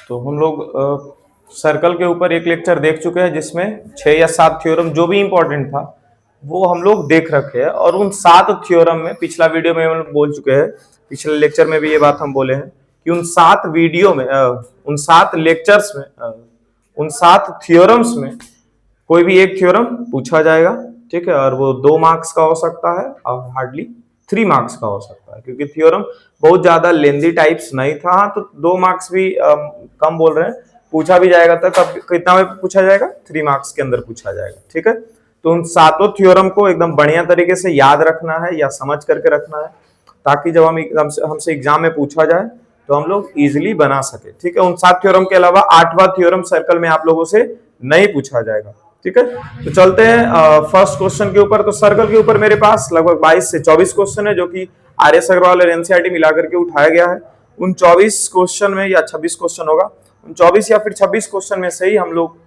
तो हम लोग सर्कल के ऊपर एक लेक्चर देख चुके हैं जिसमें 6 या 7 थ्योरम जो भी इंपॉर्टेंट था वो हम लोग देख रखे हैं। और उन 7 थ्योरम में पिछला वीडियो में हम लोग बोल चुके हैं, पिछले लेक्चर में भी ये बात हम बोले हैं कि उन 7 वीडियो में उन 7 लेक्चर्स में उन 7 थ्योरम्स में कोई भी एक थ्योरम पूछा जाएगा, ठीक है। और वो 2 मार्क्स का हो सकता है और हार्डली 3 मार्क्स का हो सकता है, क्योंकि थ्योरम बहुत ज्यादा लेंदी टाइप्स नहीं था। हाँ, तो 2 मार्क्स भी कम बोल रहे हैं, पूछा भी जाएगा तो कब कितना में पूछा जाएगा, 3 मार्क्स के अंदर पूछा जाएगा, ठीक है। तो उन 7 थ्योरम को एकदम बढ़िया तरीके से याद रखना है या समझ करके रखना है, ताकि जब हमसे एग्जाम में पूछा जाए तो हम लोग इजिली बना सके, ठीक है। उन 7 थ्योरम के अलावा 8वां थ्योरम सर्कल में आप लोगों से नहीं पूछा जाएगा, ठीक है। तो चलते हैं फर्स्ट क्वेश्चन के ऊपर। तो सर्कल के ऊपर मेरे पास लगभग 22 से 24 क्वेश्चन है, जो कि आर.एस. अग्रवाल और एनसीईआरटी मिलाकर के उठाया गया है। उन 24 क्वेश्चन में या 26 क्वेश्चन होगा, उन 24 या फिर 26 क्वेश्चन में से ही हम लोग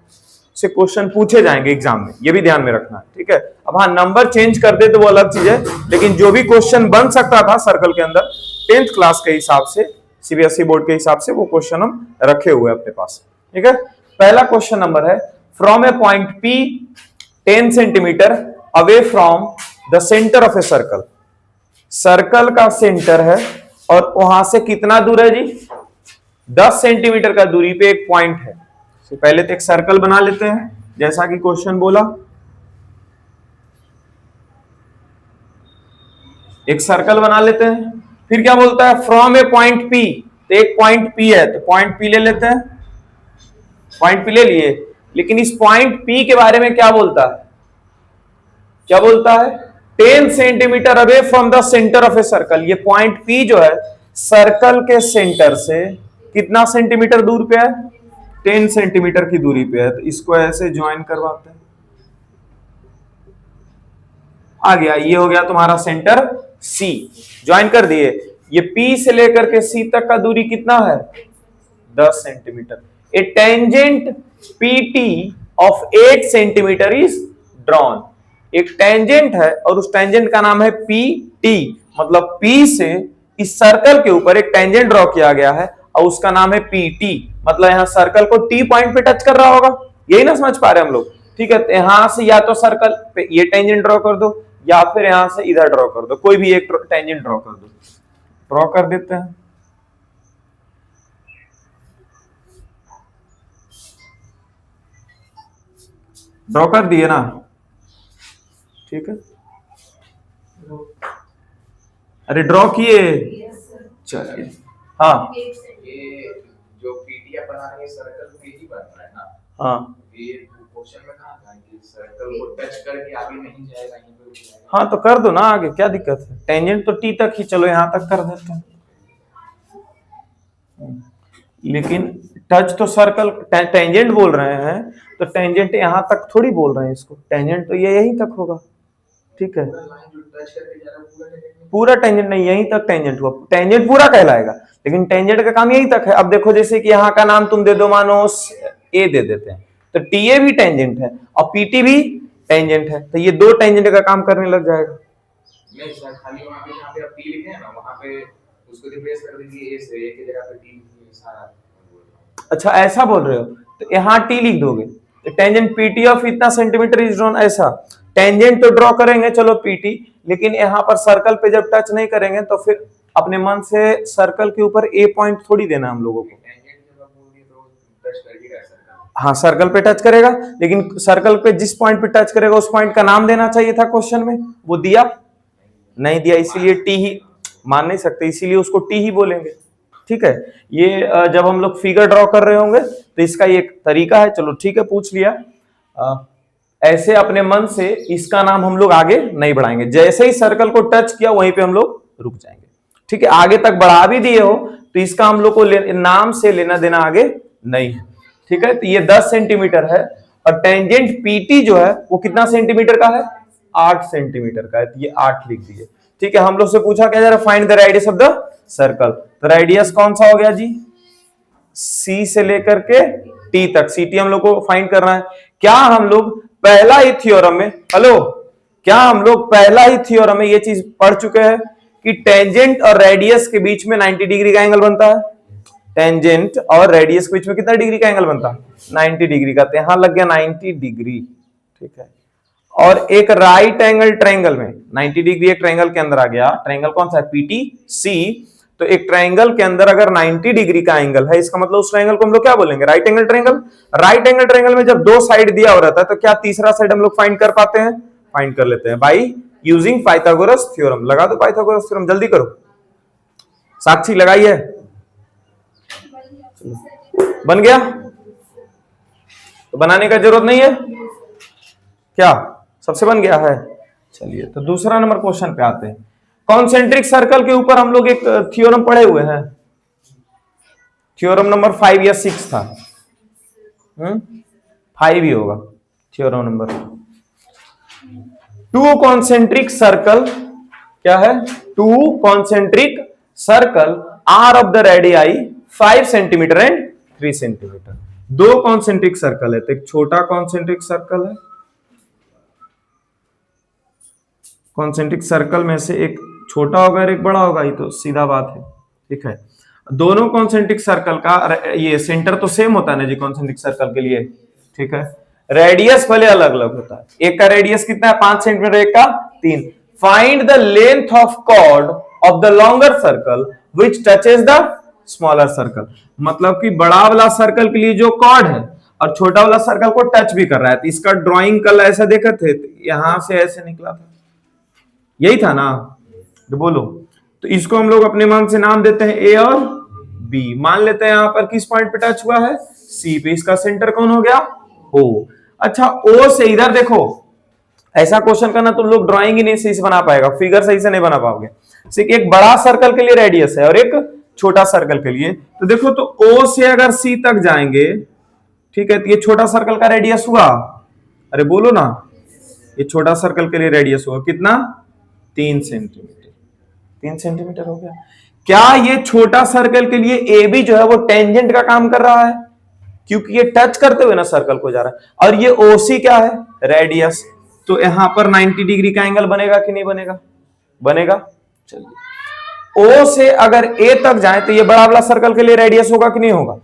से क्वेश्चन पूछे जाएंगे एग्जाम में, ये भी ध्यान में रखना है, ठीक है। अब हाँ, नंबर चेंज कर दे तो वो अलग चीज है, लेकिन जो भी क्वेश्चन बन सकता था सर्कल के अंदर 10th क्लास के हिसाब से, सीबीएसई बोर्ड के हिसाब से, वो क्वेश्चन हम रखे हुए अपने पास, ठीक है। पहला क्वेश्चन नंबर है, from A point P 10 centimetre away from the centre of a circle. Circle का सेंटर है और वहां से कितना दूर है जी, 10 सेंटीमीटर का दूरी पे एक पॉइंट है। तो पहले तो एक सर्कल बना लेते हैं, जैसा कि क्वेश्चन बोला, एक सर्कल बना लेते हैं। फिर क्या बोलता है, फ्रॉम ए पॉइंट P, तो एक पॉइंट P है, तो पॉइंट P ले लेते हैं, पॉइंट P ले लिए। लेकिन इस पॉइंट P के बारे में क्या बोलता है, क्या बोलता है, 10 centimetre away from the centre of a circle. ये पॉइंट P जो है सर्कल के सेंटर से कितना सेंटीमीटर दूर पे है, 10 सेंटीमीटर की दूरी पे है। तो इसको ऐसे ज्वाइन करवाते हैं, आ गया, ये हो गया तुम्हारा सेंटर C, ज्वाइन कर दिए। ये P से लेकर के C तक का दूरी कितना है, 10 centimetre. A tangent PT of 8 centimetre is drawn. एक टेंजेंट है और उस टेंजेंट का नाम है PT, मतलब P से इस सर्कल के ऊपर एक टेंजेंट ड्रॉ किया गया है और उसका नाम है PT। मतलब यहां सर्कल को T पॉइंट पे टच कर रहा होगा, यही ना समझ पा रहे हम लोग, ठीक है। यहां से या तो सर्कल पे ये टेंजेंट ड्रॉ कर दो या फिर यहां से इधर ड्रॉ कर दो, कोई भी एक टेंजेंट ड्रॉ कर दो। ड्रॉ कर देते हैं, ड्रॉ कर दिए ना, ठीक है। अरे ड्रॉ किए, चलिए। हाँ, ये जो पीटीएफ बना रहे हैं सर्कल पे ही बन रहा है ना। हाँ, ये क्वेश्चन में कहा था कि सर्कल को टच करके आगे नहीं जाएगा, यहीं पे रुक जाएगा। हाँ, तो कर दो ना आगे, क्या दिक्कत है। टेंजेंट तो T तक ही, चलो यहां तक कर देते हैं। लेकिन टच तो सर्कल टेंजेंट बोल रहे हैं, तो टेंजेंट यहां तक थोड़ी बोल रहे हैं इसको, टेंजेंट तो ये यहीं तक होगा, ठीक है। लाइन जो टच करके जा रहा है पूरा टेंजेंट, पूरा टेंजेंट नहीं, यहीं तक टेंजेंट हुआ, टेंजेंट पूरा कहलाएगा, लेकिन टेंजेंट का काम यहीं तक है। अब देखो, जैसे कि यहाँ का नाम तुम दे दो, मानो ए दे देते हैं, तो टीए भी टेंजेंट है और पीटी भी टेंजेंट है, तो ये 2 टेंजेंट का काम करने लग जाएगा। नहीं सर, खाली वहां पे जहां पे आप टी लिखे हैं ना, वहां पे उसको रिप्लेस कर दीजिए ए से, ए की जगह पे टी लिखिए सारा। अच्छा, ऐसा बोल रहे हो, तो यहाँ टी लिख दोगे, तो टेंजेंट पीटी ऑफ इतना सेंटीमीटर इज ड्रॉन, ऐसा टेंजेंट तो ड्रॉ करेंगे, चलो पीटी, लेकिन यहाँ पर सर्कल पे जब टच नहीं करेंगे तो फिर अपने मन से सर्कल के ऊपर ए पॉइंट थोड़ी देना हम लोगों को। टेंजेंट जब आप बोल दिए तो टच कर ही रहा है सर्कल। हाँ, सर्कल पे टच करेगा, लेकिन सर्कल पे जिस पॉइंट पे टच करेगा उस पॉइंट का नाम देना चाहिए था क्वेश्चन में, वो दिया नहीं दिया, इसीलिए टी ही मान नहीं सकते, इसीलिए उसको टी ही बोलेंगे, ठीक है। ये जब हम लोग फिगर ड्रॉ कर रहे होंगे तो इसका ये एक तरीका है, चलो ठीक है, पूछ लिया। ऐसे अपने मन से इसका नाम हम लोग आगे नहीं बढ़ाएंगे, जैसे ही सर्कल को टच किया वहीं पे हम लोग रुक जाएंगे, ठीक है। आगे तक बढ़ा भी दिए हो तो इसका हम लोग को नाम से लेना देना आगे नहीं है, ठीक है। तो ये 10 सेंटीमीटर है और टेंजेंट पीटी जो है वो कितना सेंटीमीटर का है, 8 सेंटीमीटर का है, तो ये 8 लिख दिए, ठीक है। हम लोग से पूछा क्या जा रहा है, find the radius of the circle. तो रेडियस कौन सा हो गया जी, सी से लेकर के टी तक, सी टी हम लोग को फाइंड करना है। क्या हम लोग पहला ही थ्योरम में, हेलो, क्या हम लोग पहला ही थ्योरम में ये चीज पढ़ चुके हैं कि टेंजेंट और रेडियस के बीच में 90 डिग्री का एंगल बनता है। टेंजेंट और रेडियस के बीच में कितना डिग्री का एंगल बनता है? 90 डिग्री का। तो यहां लग गया 90 डिग्री, ठीक है। और एक राइट एंगल ट्रायंगल में 90 डिग्री एक ट्रायंगल के अंदर आ गया। ट्रायंगल कौन सा है? पीटीसी। तो एक ट्रायंगल के अंदर अगर 90 डिग्री का एंगल है, इसका मतलब उस ट्रायंगल को हम लोग क्या बोलेंगे? Right angle triangle. Right angle triangle में जब दो साइड दिया हो रहता है तो क्या तीसरा साइड हम लोग फाइंड कर पाते हैं? फाइंड कर लेते हैं बाई यूजिंग पाइथागोरस थ्योरम। लगा दो पाइथागोरस थ्योरम, जल्दी करो। साक्षी लगाई है? बन गया? तो बनाने का जरूरत नहीं है क्या? सबसे बन गया है। चलिए तो दूसरा नंबर क्वेश्चन पे आते हैं। कॉन्सेंट्रिक सर्कल के ऊपर हम लोग एक थ्योरम पढ़े हुए हैं, थ्योरम नंबर 5 या 6 था। 5 ही होगा theorem number. Two concentric circle क्या है? Two concentric circle are of the radii 5 centimetre and 3 centimetre. दो कॉन्सेंट्रिक सर्कल है, तो एक छोटा कॉन्सेंट्रिक सर्कल है, कॉन्सेंट्रिक सर्कल में से एक छोटा होगा और एक बड़ा होगा, ये तो सीधा बात है, ठीक है। दोनों कॉन्सेंट्रिक सर्कल का ये सेंटर तो सेम होता है ना जी कॉन्सेंट्रिक सर्कल के लिए, ठीक है। रेडियस भले अलग अलग होता है, एक का रेडियस कितना है 5 सेंटीमीटर, एक का 3। Find the length of chord of the longer circle which touches the smaller circle. मतलब कि बड़ा वाला सर्कल के लिए जो कॉर्ड है और छोटा वाला सर्कल को टच भी कर रहा है, तो इसका ड्राइंग कल ऐसा देखा थे, यहां से ऐसे निकला था, यही था ना? तो बोलो, तो इसको हम लोग अपने मन से नाम देते हैं ए और बी। मान लेते हैं यहां पर किस पॉइंट पे टच हुआ है? सी पे। इसका सेंटर कौन हो गया? ओ। अच्छा, ओ से इधर देखो, ऐसा क्वेश्चन करना तुम लोग ड्राइंग ही नहीं सही से बना पाएगा, फिगर सही से नहीं बना पाओगे। एक बड़ा सर्कल के लिए रेडियस है और एक छोटा सर्कल के लिए, तो देखो तो ओ से अगर सी तक जाएंगे, ठीक है, तो ये छोटा सर्कल का रेडियस हुआ, अरे बोलो ना, ये छोटा सर्कल के लिए रेडियस हुआ कितना? 3 सेंटीमीटर। 3 सेंटीमीटर हो गया। क्या ये छोटा सर्कल के लिए ए बी जो है वो टेंजेंट का काम कर रहा है? क्योंकि ये टच करते हुए ना सर्कल को जा रहा है। और ये ओसी क्या है? रेडियस। तो यहां पर 90 डिग्री का एंगल बनेगा कि नहीं बनेगा? बनेगा। चलिए, ओ से अगर ए तक जाए तो ये बड़ा वाला सर्कल के लिए रेडियस होगा कि नहीं होगा?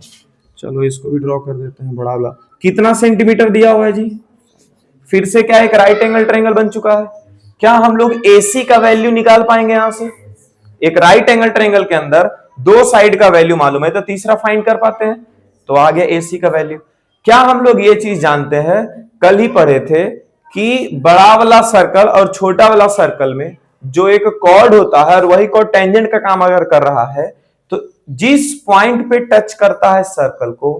चलो इसको भी ड्रॉ कर देते हैं। बड़ा वाला कितना सेंटीमीटर दिया हुआ है जी? फिर से क्या एक राइट एंगल ट्रायंगल बन चुका है। क्या हम लोग एसी का वैल्यू निकाल पाएंगे यहां से? एक राइट एंगल ट्रायंगल के अंदर दो साइड का वैल्यू मालूम है तो तीसरा फाइंड कर पाते हैं, तो आ गया एसी का वैल्यू। क्या हम लोग ये चीज जानते हैं, कल ही पढ़े थे कि बड़ा वाला सर्कल और छोटा वाला सर्कल में जो एक कॉर्ड होता है और वही कॉर्ड टेंजेंट का काम अगर कर रहा है, तो जिस पॉइंट पे टच करता है सर्कल को,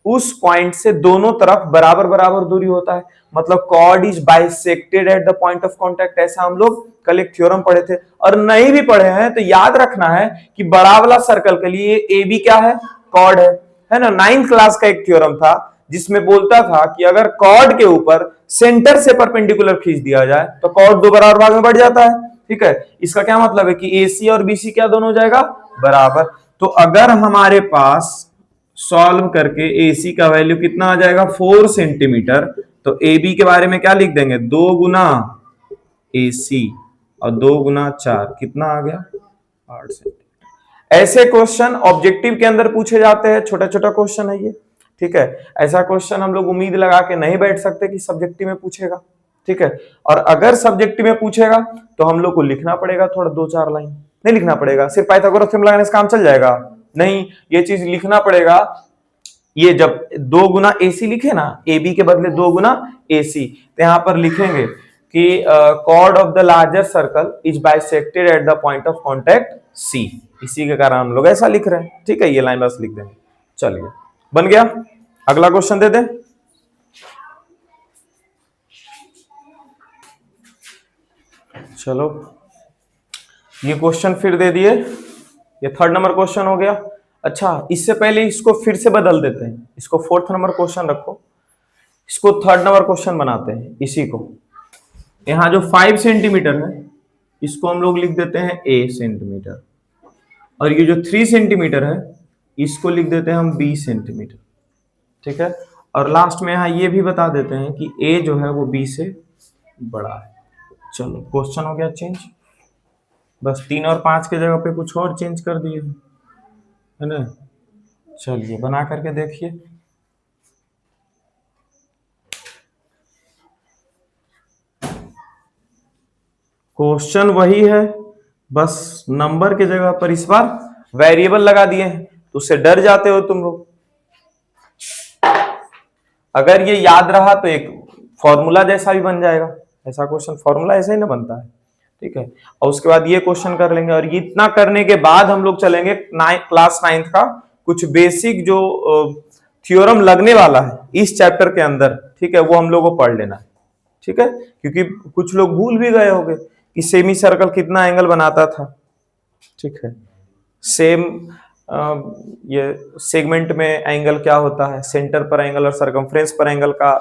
उस पॉइंट से दोनों तरफ बराबर बराबर दूरी होता है। मतलब chord is bisected at the point of contact. ऐसा हम लोग कल एक थ्योरम पढ़े थे। और नहीं भी पढ़े हैं तो याद रखना है कि बड़ा वाला सर्कल के लिए ए बी क्या है? कॉर्ड है ना। 9th क्लास का एक थ्योरम था जिसमें बोलता था कि अगर कॉर्ड के ऊपर सेंटर से परपेंडिकुलर खींच दिया जाए तो कॉर्ड दो बराबर भाग में बढ़ जाता है, ठीक है। इसका क्या मतलब है कि एसी और बीसी क्या दोनों हो जाएगा? बराबर। तो अगर हमारे पास सॉल्व करके एसी का वैल्यू कितना आ जाएगा? 4 सेंटीमीटर, तो ए बी के बारे में क्या लिख देंगे? 2 गुना एसी और 2 गुना 4 कितना आ गया? 8 सेंटीमीटर। ऐसे क्वेश्चन ऑब्जेक्टिव के अंदर पूछे जाते हैं, छोटा छोटा क्वेश्चन है ये, ठीक है। ऐसा क्वेश्चन हम लोग उम्मीद लगा के नहीं बैठ सकते कि सब्जेक्टिव में पूछेगा, ठीक है। और अगर सब्जेक्टिव में पूछेगा तो हम लोग को लिखना पड़ेगा थोड़ा 2-4 लाइन, नहीं लिखना पड़ेगा। सिर्फ पाइथागोरस थ्योरम लगाने से काम चल जाएगा? नहीं, ये चीज लिखना पड़ेगा। ये जब 2 गुना एसी लिखे ना, ए बी के बदले 2 गुना एसी, तो यहां पर लिखेंगे कि chord of the larger circle is bisected at the point of contact C. इसी के कारण हम लोग ऐसा लिख रहे हैं, ठीक है। ये लाइन बस लिख देंगे। चलिए, बन गया। अगला क्वेश्चन दे दे। चलो, ये क्वेश्चन फिर दे दिए, ये 3rd नंबर क्वेश्चन हो गया। अच्छा, इससे पहले इसको फिर से बदल देते हैं, इसको 4th नंबर क्वेश्चन रखो, इसको 3rd नंबर क्वेश्चन बनाते हैं। इसी को यहां जो 5 सेंटीमीटर है इसको हम लोग लिख देते हैं ए सेंटीमीटर, और ये जो 3 सेंटीमीटर है इसको लिख देते हैं हम बी सेंटीमीटर, ठीक है। और लास्ट में यहां ये भी बता देते हैं कि ए जो है वो बी से बड़ा है। चलो, क्वेश्चन हो गया चेंज। बस 3 और 5 के जगह पे कुछ और चेंज कर दिए, है ना। चलिए बना करके देखिए। क्वेश्चन वही है, बस नंबर की जगह पर इस बार वेरिएबल लगा दिए हैं, तो उससे डर जाते हो तुम लोग। अगर ये याद रहा तो एक फॉर्मूला जैसा भी बन जाएगा। ऐसा क्वेश्चन फॉर्मूला ऐसे ही ना बनता है, ठीक है। और उसके बाद ये क्वेश्चन कर लेंगे, और ये इतना करने के बाद हम लोग चलेंगे क्लास 9th का कुछ बेसिक जो थ्योरम लगने वाला है इस चैप्टर के अंदर, ठीक है, वो हम लोग को पढ़ लेना है, ठीक है। क्योंकि कुछ लोग भूल भी गए होंगे कि सेमी सर्कल कितना एंगल बनाता था, ठीक है। सेम ये सेगमेंट में एंगल क्या होता है, सेंटर पर एंगल और सरकमफ्रेंस पर एंगल का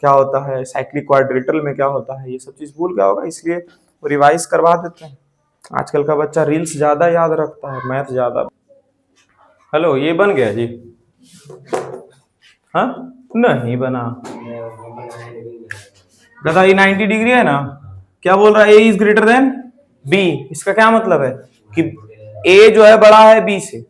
क्या होता है, साइक्लिक क्वाड्रिलेटरल में क्या होता है, ये सब चीज भूल गया होगा, इसलिए रिवाइज करवा देते हैं। आजकल का बच्चा रील्स ज्यादा याद रखता है, मैथ ज्यादा। हेलो, ये बन गया जी? हाँ, नहीं बना। गधा ये 90 डिग्री है ना, क्या बोल रहा है, ए इज ग्रेटर देन बी। इसका क्या मतलब है कि ए जो है बड़ा है बी से,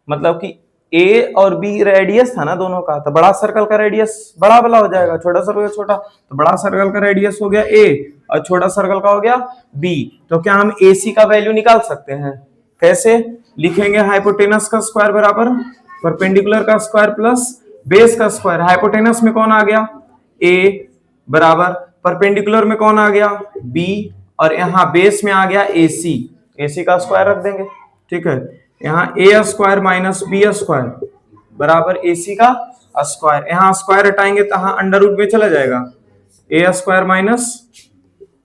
मतलब कि ए और बी रेडियस था ना दोनों का, तो बड़ा सर्कल का रेडियस बड़ा वाला हो जाएगा, छोटा सर्कल छोटा, तो बड़ा सर्कल का रेडियस हो गया ए और छोटा सर्कल का हो गया बी। तो क्या हम ए सी का वैल्यू निकाल सकते हैं? कैसे लिखेंगे? हाइपोटेनस का स्क्वायर बराबर परपेंडिकुलर का स्क्वायर प्लस बेस का स्क्वायर। हाइपोटेनस में कौन आ गया? ए बराबर परपेंडिकुलर में कौन आ गया? बी, और यहाँ बेस में आ गया ए सी। ए सी का स्क्वायर रख देंगे, ठीक है। यहाँ ए स्क्वायर माइनस बी स्क्वायर बराबर ए सी का स्क्वायर। यहाँ स्क्वायर हटाएंगे तो यहाँ अंडर रूट में चला जाएगा, A square minus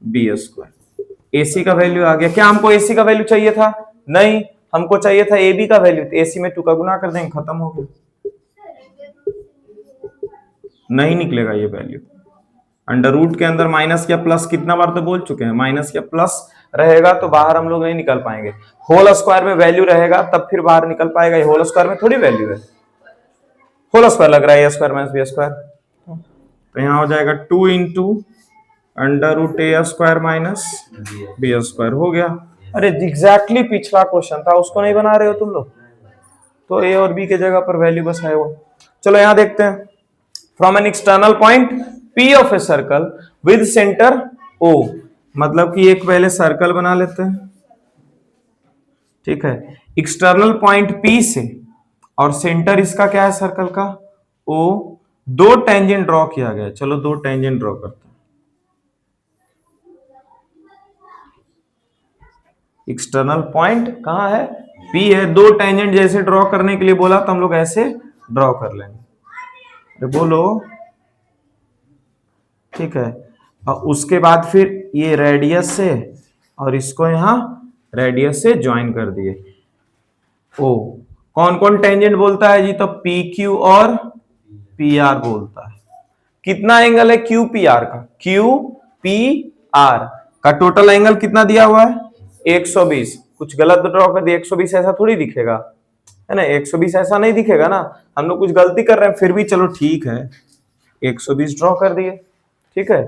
B square. AC का वैल्यू आ गया। क्या हमको एसी का वैल्यू चाहिए था? नहीं, हमको चाहिए था ए बी का वैल्यू। तो एसी में 2 का गुना कर देंगे, खत्म हो गया। नहीं निकलेगा ये वैल्यू। अंडर रूट के अंदर माइनस या प्लस कितना बार तो बोल चुके हैं, माइनस या प्लस रहेगा तो बाहर हम लोग नहीं निकल पाएंगे। होल स्क्वायर में वैल्यू रहेगा तब फिर बाहर निकल पाएगा, ये होल स्क्वायर में थोड़ी वैल्यू है। होल स्क्वायर लग रहा है, ए स्क्वायर माइनस बी स्क्वायर, तो यहाँ हो जाएगा 2 इंटू अंडर रूट ए स्क्वायर माइनस बी स्क्वायर हो गया। अरे एग्जैक्टली पिछला क्वेश्चन था, उसको नहीं बना रहे हो तुम लोग, तो ए और बी के जगह पर वैल्यू बस है वो। चलो यहां देखते हैं। From an external point P of a circle with centre O, मतलब कि एक पहले सर्कल बना लेते हैं, ठीक है। एक्सटर्नल पॉइंट पी से और सेंटर इसका क्या है सर्कल का? ओ। 2 टेंजेंट ड्रॉ किया गया, चलो 2 टेंजेंट ड्रॉ करते हैं। एक्सटर्नल पॉइंट कहां है? P है। 2 टेंजेंट जैसे ड्रॉ करने के लिए बोला तो हम लोग ऐसे ड्रॉ कर लेंगे, अरे बोलो, ठीक है। और उसके बाद फिर ये रेडियस से और इसको यहां रेडियस से ज्वाइन कर दिए। ओ, कौन कौन टेंजेंट बोलता है जी? तो पी क्यू और पी आर बोलता है। कितना एंगल है क्यू पी आर का? क्यू पी आर का टोटल एंगल कितना दिया हुआ है? 120। कुछ गलत ड्रॉ कर दिया, 120 ऐसा थोड़ी दिखेगा, है ना, 120 ऐसा नहीं दिखेगा ना, हम लोग कुछ गलती कर रहे हैं, फिर भी चलो ठीक है 120 ड्रॉ कर दिए, ठीक है।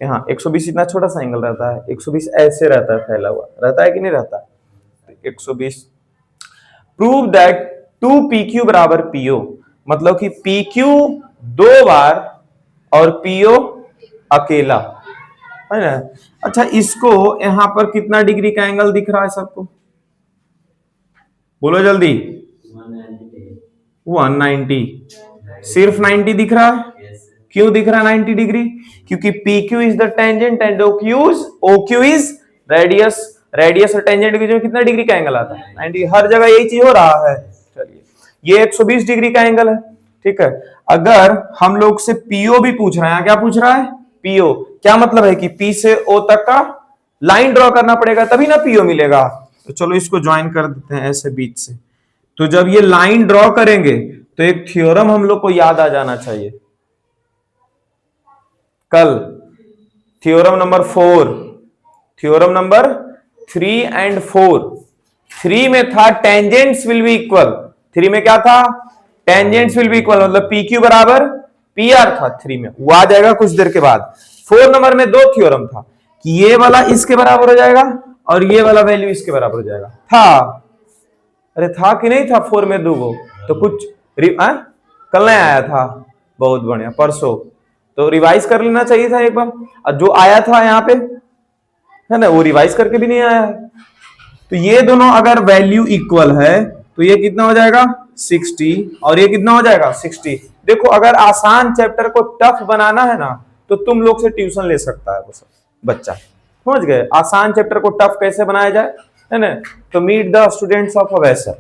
यहाँ 120 इतना छोटा सा एंगल रहता है, 120 ऐसे रहता है, फैला हुआ रहता है कि नहीं रहता? 120। प्रूव दैट 2PQ बराबर PO, मतलब कि PQ 2 बार और PO अकेला, है ना। अच्छा, इसको यहां पर कितना डिग्री का एंगल दिख रहा है सबको? बोलो जल्दी। 190। सिर्फ 90 दिख रहा है? क्यों दिख रहा है 90 डिग्री? क्योंकि PQ is the tangent and OQ is radius. Radius और टेंजेंट के बीच में कितना डिग्री का एंगल आता है? 90। हर जगह यही चीज हो रहा है। चलिए, ये 120 डिग्री का एंगल है, ठीक है। अगर हम लोग से PO भी पूछ रहा है, क्या पूछ रहा है? PO क्या मतलब है कि P से O तक का लाइन ड्रॉ करना पड़ेगा तभी ना PO मिलेगा। तो चलो इसको ज्वाइन कर देते हैं ऐसे बीच से। तो जब ये लाइन ड्रॉ करेंगे तो एक थ्योरम हम लोग को याद आ जाना चाहिए कल, theorem number 4, theorem number 3 and 4। 3 में था टेंजेंट्स विल बी इक्वल। 3 में क्या था? टेंजेंट्स विल बी इक्वल, मतलब PQ बराबर PR था 3 में, वो आ जाएगा कुछ देर के बाद। 4 नंबर में 2 थ्योरम था कि ये वाला इसके बराबर हो जाएगा और ये वाला वैल्यू इसके बराबर हो जाएगा। था? अरे था कि नहीं था 4 में 2 गो? तो कुछ कल नहीं आया था, बहुत बढ़िया, परसों तो रिवाइज कर लेना चाहिए था एक बार। और जो आया था यहाँ पे है ना, वो रिवाइज करके भी नहीं आया है। तो ये दोनों अगर वैल्यू इक्वल है तो ये कितना हो जाएगा 60 और ये कितना हो जाएगा 60। देखो अगर आसान चैप्टर को टफ बनाना है ना तो तुम लोग से ट्यूशन ले सकता है वो सब बच्चा, समझ गए। आसान चैप्टर को टफ कैसे बनाया जाए, है ना, तो मीट द स्टूडेंट्स ऑफ अवैसर,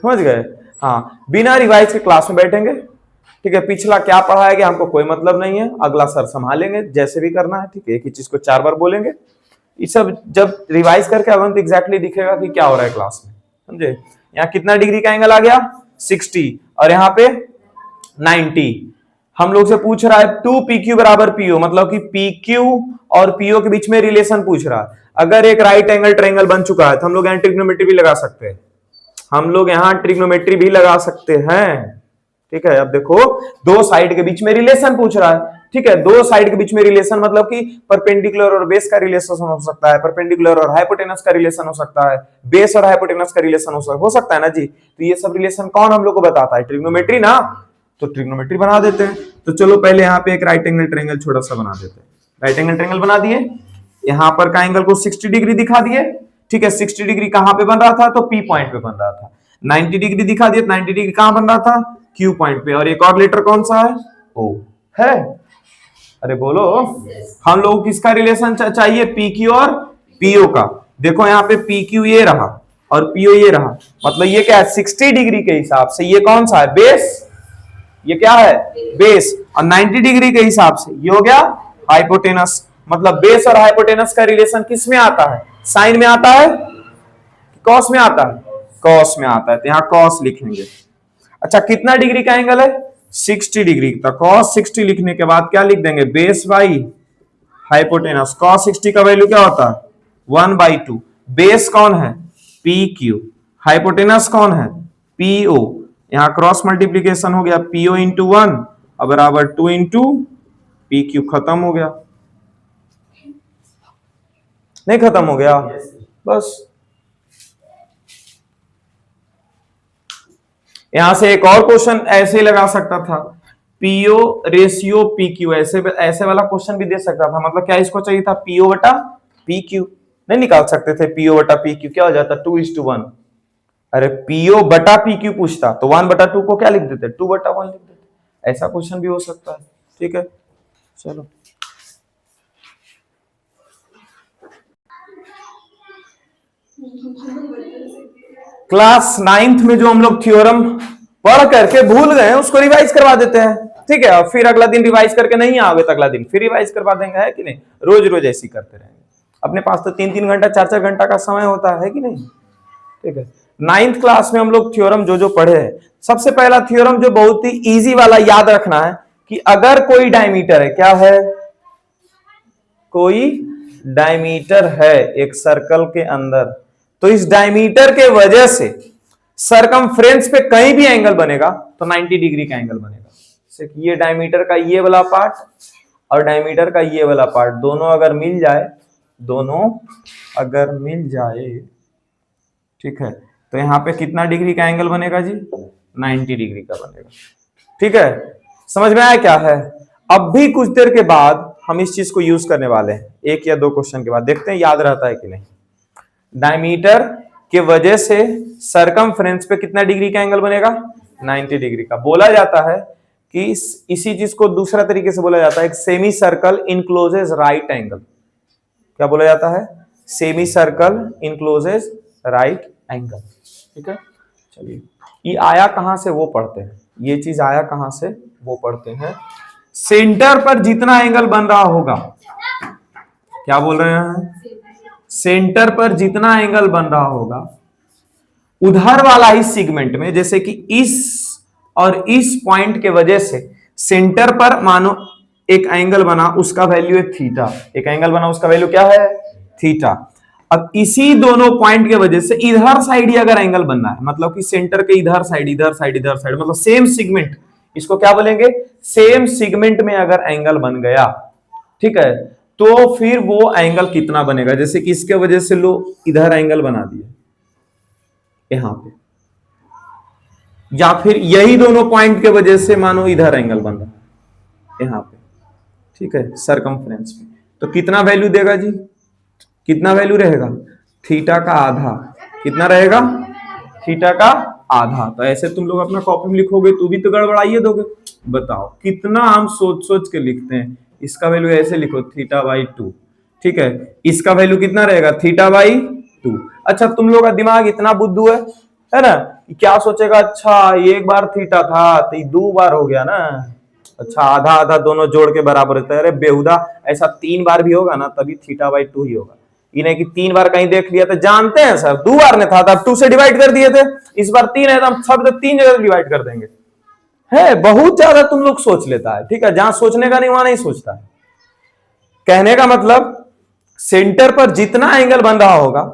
समझ गए। हाँ, बिना रिवाइज के क्लास में बैठेंगे, ठीक है। पिछला क्या पढ़ाया गया हमको कोई मतलब नहीं है, अगला सर संभालेंगे जैसे भी करना है, ठीक है। एक ही चीज को 4 बार बोलेंगे, ये सब जब रिवाइज करके अवंत एग्जैक्टली दिखेगा कि क्या हो रहा है क्लास में, समझे। यहाँ कितना डिग्री का एंगल आ गया 60 और यहाँ पे 90। हम लोग से पूछ रहा है 2PQ बराबर PO, मतलब कि PQ और PO के बीच में रिलेशन पूछ रहा है। अगर एक राइट एंगल ट्रायंगल बन चुका है तो हम लोग यहाँ ट्रिग्नोमेट्री भी लगा सकते हैं, हम लोग यहाँ ट्रिग्नोमेट्री भी लगा सकते हैं, ठीक है। अब देखो दो साइड के बीच में रिलेशन पूछ रहा है, ठीक है। दो साइड के बीच में रिलेशन मतलब कि परपेंडिकुलर और बेस का रिलेशन हो सकता है, परपेंडिकुलर और हाइपोटेनस का रिलेशन हो सकता है, बेस और हाइपोटेनस का रिलेशन हो सकता है ना जी। तो ये सब रिलेशन कौन हम लोग को बताता है, ट्रिग्नोमेट्री ना। तो ट्रिग्नोमेट्री बना देते हैं। तो चलो पहले यहाँ पे एक राइट एंगल ट्रायंगल छोटा सा बना देते हैं। राइट एंगल ट्रायंगल बना दिए, यहाँ पर का एंगल को 60 डिग्री दिखा दिए, ठीक है। 60 डिग्री कहां पे बन रहा था, तो P पॉइंट पे बन रहा था। 90 डिग्री दिखा दिया, 90 डिग्री कहां बन रहा था, Q पॉइंट पे। और एक और लेटर कौन सा है, O है। अरे बोलो, हम लोग को किसका रिलेशन चाहिए, PQ और PO का। देखो यहाँ पे PQ ये रहा और PO ये रहा, मतलब ये क्या है 60 डिग्री के हिसाब से ये कौन सा है, बेस, ये क्या है बेस। और 90 डिग्री के हिसाब से ये हो गया हाइपोटेनस। मतलब बेस और हाइपोटेनस का रिलेशन किस में आता है, साइन में आता है, कॉस में आता है, कॉस में आता है। तो यहाँ कॉस लिखेंगे। अच्छा कितना डिग्री का एंगल है, 60 डिग्री। तो कॉस 60 लिखने के बाद क्या लिख देंगे, बेस बाई हाइपोटेनस। कॉस 60 का वैल्यू क्या होता है 1/2। बेस कौन है PQ, हाइपोटेनस कौन है PO। यहां क्रॉस मल्टीप्लीकेशन हो गया, PO इंटू 1 और बराबर 2 इंटू PQ। खत्म हो गया, नहीं खत्म हो गया, बस। यहां से एक और क्वेश्चन ऐसे ही लगा सकता था, PO रेशियो PQ, ऐसे ऐसे वाला क्वेश्चन भी दे सकता था। मतलब क्या इसको चाहिए था PO बटा PQ, नहीं निकाल सकते थे PO बटा PQ, क्या हो जाता 2:1। अरे PO बटा PQ पूछता तो 1/2 को क्या लिख देते 2/1 लिख देते। ऐसा क्वेश्चन भी हो सकता है, ठीक है। चलो क्लास 9th में जो हम लोग थ्योरम पढ़ करके भूल गए उसको रिवाइज करवा देते हैं, ठीक है। और फिर अगला दिन रिवाइज करके नहीं आओगे तो अगला दिन फिर रिवाइज करवा देंगे, है कि नहीं। रोज रोज ऐसी करते रहेंगे। अपने पास तो 3-3 घंटा 4-4 घंटा का समय होता है कि नहीं, ठीक है। 9th क्लास में हम लोग थ्योरम जो जो पढ़े हैं, सबसे पहला थ्योरम जो बहुत ही इजी वाला याद रखना है कि अगर कोई डायमीटर है, क्या है, कोई डायमीटर है एक सर्कल के अंदर, तो इस डायमीटर के वजह से सरकमफ्रेंस पे कहीं भी एंगल बनेगा तो 90 डिग्री का एंगल बनेगा। सिर्फ ये डायमीटर का ये वाला पार्ट और डायमीटर का ये वाला पार्ट दोनों अगर मिल जाए, दोनों अगर मिल जाए, ठीक है, तो यहां पे कितना डिग्री का एंगल बनेगा जी 90 डिग्री का बनेगा, ठीक है। समझ में आया क्या है। अब भी कुछ देर के बाद हम इस चीज को यूज करने वाले हैं, 1 या 2 क्वेश्चन के बाद, देखते हैं याद रहता है कि नहीं। डायमीटर के वजह से सरकमफ्रेंस पे कितना डिग्री का एंगल बनेगा 90 डिग्री का। बोला जाता है कि इसी चीज को दूसरा तरीके से बोला जाता है, एक सेमी सर्कल इनक्लोजेस राइट एंगल। क्या बोला जाता है, सेमी सर्कल इनक्लोजेस राइट एंगल, ठीक है। चलिए ये आया कहां से वो पढ़ते हैं, ये चीज आया कहां से वो पढ़ते हैं। सेंटर पर जितना एंगल बन रहा होगा, क्या बोल रहे हैं, सेंटर पर जितना एंगल बन रहा होगा उधर वाला इस सेगमेंट में, जैसे कि इस और इस पॉइंट के वजह से सेंटर पर मानो एक एंगल बना, उसका वैल्यू है थीटा। एक एंगल बना उसका वैल्यू क्या है थीटा। अब इसी दोनों पॉइंट के वजह से इधर साइड ही अगर एंगल बनना है, मतलब कि सेंटर के इधर साइड इधर साइड इधर साइड, मतलब सेम सेगमेंट, इसको क्या बोलेंगे सेम सेगमेंट में अगर एंगल बन गया, ठीक है, तो फिर वो एंगल कितना बनेगा। जैसे कि इसके वजह से लो इधर एंगल बना दिए, यहां पे या फिर यही दोनों पॉइंट के वजह से मानो इधर एंगल बन रहा है यहां पे, ठीक है, सरकमफ्रेंस पे, तो कितना वैल्यू देगा जी, कितना वैल्यू रहेगा, थीटा का आधा, कितना रहेगा, थीटा का आधा। तो ऐसे तुम लोग अपना कॉपी में लिखोगे तो भी तो गड़बड़ाइए दोगे। बताओ कितना हम सोच सोच के लिखते हैं। इसका वैल्यू ऐसे लिखो थीटा बाई 2, ठीक है, इसका वैल्यू कितना रहेगा, थीटा बाई 2। अच्छा तुम लोग का दिमाग इतना बुद्धू है ना, कि क्या सोचेगा, अच्छा एक बार थीटा था तो ये 2 बार हो गया ना, अच्छा आधा आधा दोनों जोड़ के बराबर होता है। अरे बेहुदा, ऐसा 3 बार भी होगा ना तभी थीटा बाई 2 ही होगा। इन्हें कि 3 बार कहीं देख लिया तो जानते हैं सर 2 बार ने था तो अब 2 से डिवाइड कर दिए थे, इस बार 3 है तो हम सब 3 जगह डिवाइड कर देंगे। है बहुत ज्यादा तुम लोग सोच लेता है, ठीक है, जहां सोचने का नहीं वहां नहीं सोचता है। कहने का मतलब सेंटर पर जितना एंगल बन रहा होगा,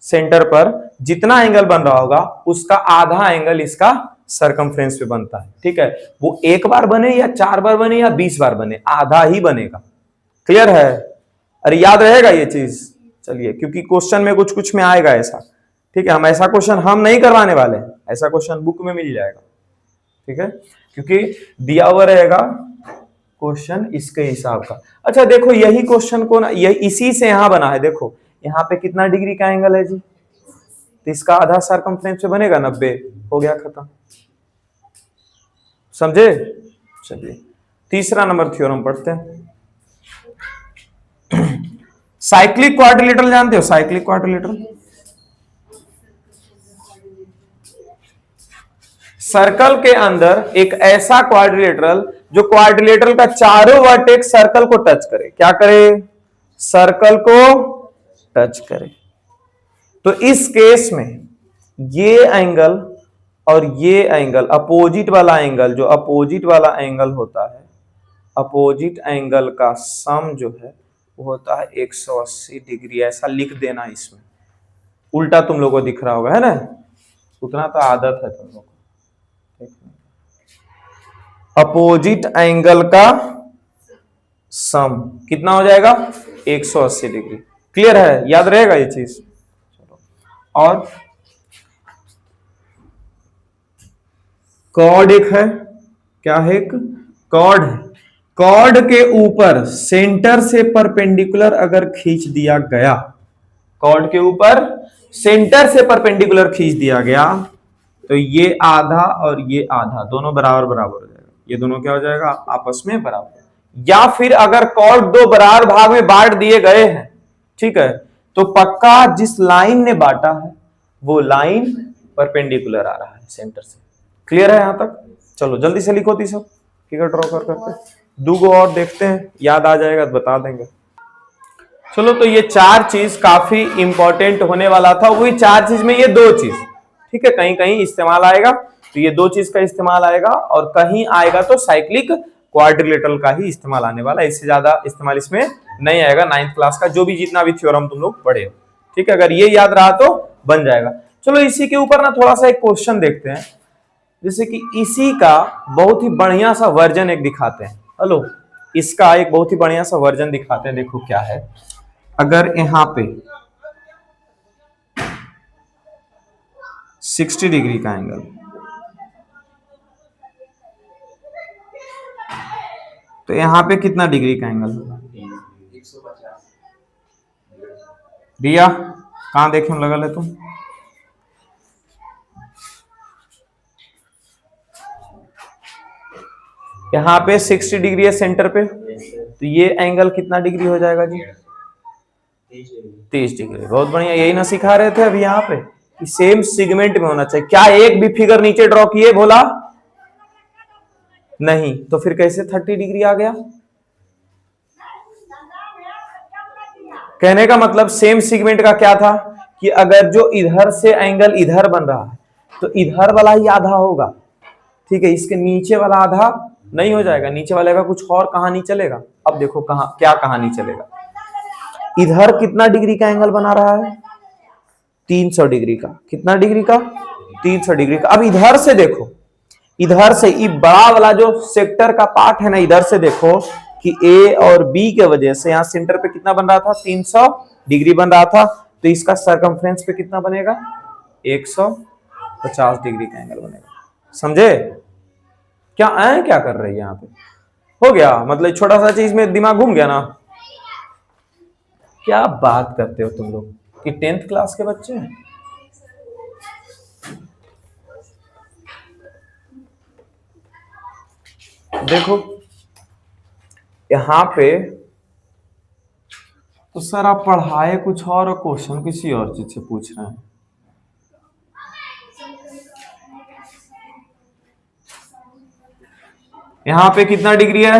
सेंटर पर जितना एंगल बन रहा होगा उसका आधा एंगल इसका सरकमफ्रेंस पे बनता है, ठीक है। वो 1 बार बने या 4 बार बने या 20 बार बने, आधा ही बनेगा। क्लियर है? अरे याद रहेगा ये चीज, चलिए, क्योंकि क्वेश्चन में कुछ कुछ में आएगा ऐसा, ठीक है। हम ऐसा क्वेश्चन हम नहीं करवाने वाले हैं, ऐसा क्वेश्चन बुक में मिल जाएगा, ठीक है, क्योंकि दिया हुआ रहेगा क्वेश्चन इसके हिसाब का। अच्छा देखो यही क्वेश्चन को ना, यही इसी से यहां बना है, देखो यहां पे कितना डिग्री का एंगल है जी, तो इसका आधा सरकमफ्रेंस पे बनेगा 90, हो गया खत्म। समझे? चलिए तीसरा नंबर थ्योरम पढ़ते हैं। साइक्लिक क्वाड्रिलेटरल जानते हो, साइक्लिक क्वाड्रिलेटरल, सर्कल के अंदर एक ऐसा क्वाड्रिलेटरल जो क्वाड्रिलेटरल का चारों वर्टेक्स सर्कल को टच करे, क्या करे, सर्कल को टच करे। तो इस केस में ये एंगल और ये एंगल, अपोजिट वाला एंगल, जो अपोजिट वाला एंगल होता है, अपोजिट एंगल का सम जो है वो होता है 180 डिग्री। ऐसा लिख देना, इसमें उल्टा तुम लोगों को दिख रहा होगा, है ना, उतना तो आदत है तुम लोग को। अपोजिट एंगल का सम कितना हो जाएगा, 180 डिग्री। क्लियर है? याद रहेगा ये चीज। और कॉर्ड एक है, क्या है, एक कॉर्ड है, कॉर्ड के ऊपर सेंटर से परपेंडिकुलर अगर खींच दिया गया, कॉर्ड के ऊपर सेंटर से परपेंडिकुलर खींच दिया गया तो ये आधा और ये आधा दोनों बराबर बराबर हो जाएगा, ये दोनों क्या हो जाएगा, आपस में बराबर। या फिर अगर कॉर्ड दो बराबर भाग में बांट दिए गए हैं, ठीक है, तो पक्का जिस लाइन ने बांटा है वो लाइन परपेंडिकुलर आ रहा है सेंटर से। क्लियर है यहां तक? चलो जल्दी से लिखो तीसरा, ठीक है, ड्रॉ कर करके दूगो और देखते हैं, याद आ जाएगा तो बता देंगे। चलो तो ये 4 चीज काफी इंपॉर्टेंट होने वाला था, वही 4 चीज में ये 2 चीज, ठीक है, कहीं कहीं इस्तेमाल आएगा, तो ये 2 चीज का इस्तेमाल आएगा, और कहीं आएगा तो साइक्लिक क्वाड्रिलेटरल का ही इस्तेमाल आने वाला है, इससे ज्यादा इस्तेमाल इसमें नहीं आएगा 9th क्लास का जो भी जितना भी थ्योरम तुम लोग पढ़े हो, ठीक है। अगर ये याद रहा तो बन जाएगा। चलो इसी के ऊपर ना थोड़ा सा एक क्वेश्चन देखते हैं, जैसे कि इसी का बहुत ही बढ़िया सा वर्जन एक दिखाते हैं। हेलो, इसका एक बहुत ही बढ़िया सा वर्जन दिखाते हैं, देखो क्या है। अगर यहां पे 60 डिग्री का एंगल, तो यहां पे कितना डिग्री का एंगल होगा, 150। रिया कहां देखे हम लगा ले तुम, यहां पे 60 डिग्री है सेंटर पे, तो ये एंगल कितना डिग्री हो जाएगा जी, 30 डिग्री। बहुत बढ़िया, यही ना सिखा रहे थे अभी यहाँ पे कि सेम सिगमेंट में होना चाहिए। क्या एक भी फिगर नीचे ड्रॉ किए बोला नहीं, तो फिर कैसे 30 डिग्री आ गया? कहने का मतलब सेम सिगमेंट का क्या था कि अगर जो इधर से एंगल इधर बन रहा है तो इधर वाला ही आधा होगा, ठीक है, इसके नीचे वाला आधा नहीं हो जाएगा, नीचे वाले का कुछ और कहानी चलेगा। अब देखो क्या कहानी चलेगा, इधर कितना डिग्री का एंगल बना रहा है, 300 डिग्री का, कितना डिग्री का, 300 डिग्री का। अब इधर से देखो, इधर से ये बड़ा वाला जो सेक्टर का पार्ट है ना, इधर से देखो कि ए और बी के वजह से यहाँ सेंटर पे कितना बन रहा था, 300 डिग्री बन रहा था, तो इसका सरकमफ्रेंस पे कितना बनेगा, 150 डिग्री का एंगल बनेगा। समझे? क्या आए क्या कर रही है यहाँ पे? हो गया, मतलब छोटा सा चीज में दिमाग घूम गया ना। क्या बात करते हो तुम लोग कि 10th क्लास के बच्चे हैं। देखो यहां पे तो सर आप पढ़ाए कुछ और क्वेश्चन किसी और चीज से पूछ रहे हैं। यहां पे कितना डिग्री है?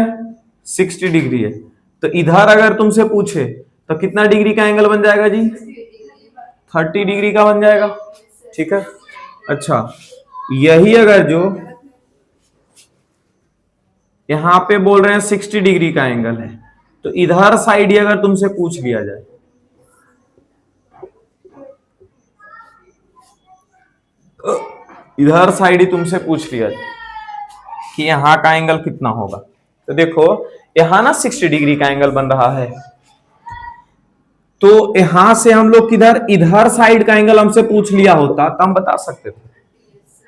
60 डिग्री है। तो इधर अगर तुमसे पूछे तो कितना डिग्री का एंगल बन जाएगा जी? 30 डिग्री का बन जाएगा। ठीक है। अच्छा, यही अगर जो यहां पे बोल रहे हैं 60 डिग्री का एंगल है, तो इधर साइड ही अगर तुमसे पूछ लिया जाए, इधर साइड ही तुमसे पूछ लिया जाए कि यहां का एंगल कितना होगा, तो देखो यहां ना 60 डिग्री का एंगल बन रहा है, तो यहां से हम लोग किधर इधर साइड का एंगल हमसे पूछ लिया होता तो हम बता सकते थे,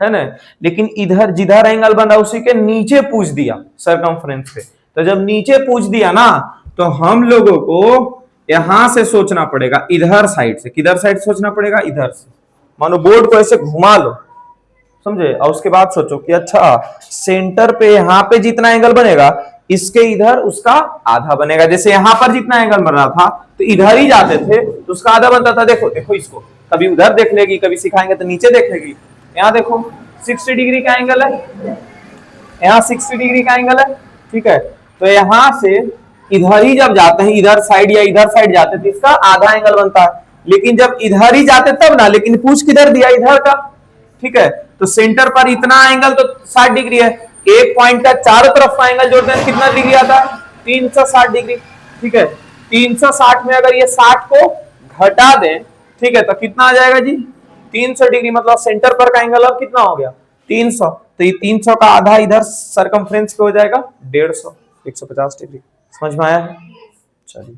है ना। लेकिन इधर जिधर एंगल बन रहा है उसी के नीचे पूछ दिया सरकमफ्रेंस पे, तो जब नीचे पूछ दिया ना तो हम लोगों को यहां से सोचना पड़ेगा इधर साइड से। किधर साइड सोचना पड़ेगा? इधर से। मानो बोर्ड को ऐसे घुमा लो, समझे, और उसके बाद सोचो कि अच्छा सेंटर पे यहां पे जितना एंगल बनेगा इसके इधर उसका आधा बनेगा। जैसे यहां पर जितना एंगल बन रहा था तो इधर ही जाते थे तो उसका आधा बनता था। देखो देखो इसको, कभी उधर देख लेगी, कभी सिखाएंगे तो नीचे देख लेगी। यहाँ देखो 60 डिग्री का एंगल है, यहाँ 60 डिग्री का एंगल है। ठीक है, तो यहां से इधर ही जब जाते हैं, इधर साइड या इधर साइड जाते थे, इसका आधा एंगल बनता है। लेकिन जब इधर ही जाते तब ना, लेकिन पूछ किधर दिया? इधर का। ठीक है, तो सेंटर पर इतना एंगल तो 60 डिग्री है, एक पॉइंट का चारों तरफ का एंगल जोड़ते हैं कितना डिग्री आता है? 360 डिग्री। ठीक है, 360 में अगर ये 60 को घटा दें, ठीक है, तो कितना आ जाएगा जी? 300 डिग्री। मतलब सेंटर पर का एंगल अब कितना हो गया? 300। तो ये 300 का आधा इधर सरकमफ्रेंस पे हो जाएगा 150, 150 डिग्री। समझ में आया है? चलिए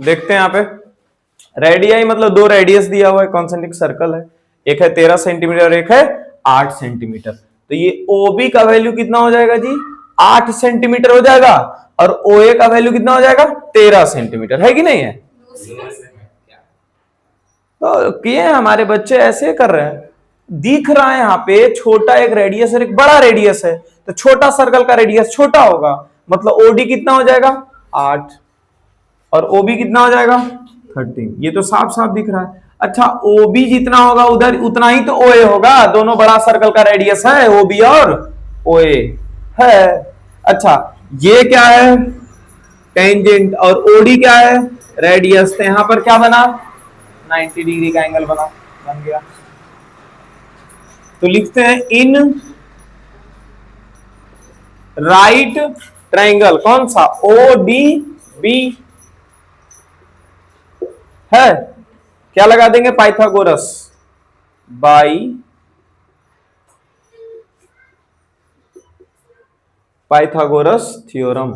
देखते हैं यहाँ पे रेडियाई, मतलब दो रेडियस दिया हुआ है, कॉन्सेंट्रिक सर्कल है, एक है 13 सेंटीमीटर, एक है 8 सेंटीमीटर। तो ये OB का वैल्यू कितना हो जाएगा जी? 8 सेंटीमीटर हो जाएगा, और OA का वैल्यू कितना हो जाएगा? 13 सेंटीमीटर, है कि नहीं है? तो किए हमारे बच्चे ऐसे कर रहे हैं, दिख रहा है यहाँ पे छोटा एक रेडियस और एक बड़ा रेडियस है, तो छोटा सर्कल का रेडियस छोटा होगा, मतलब OD कितना हो जाएगा? 8, और OB कितना हो जाएगा? 13। ये तो साफ साफ दिख रहा है। अच्छा, OB जितना होगा उधर उतना ही तो OA होगा, दोनों बड़ा सर्कल का रेडियस है OB और OA है। अच्छा, ये क्या है? टेंजेंट, और OD क्या है? रेडियस। तो यहां पर क्या बना? 90 डिग्री का एंगल बन गया। तो लिखते हैं इन राइट ट्रायंगल, कौन सा? ODB है। क्या लगा देंगे? Pythagoras by Pythagoras theorem.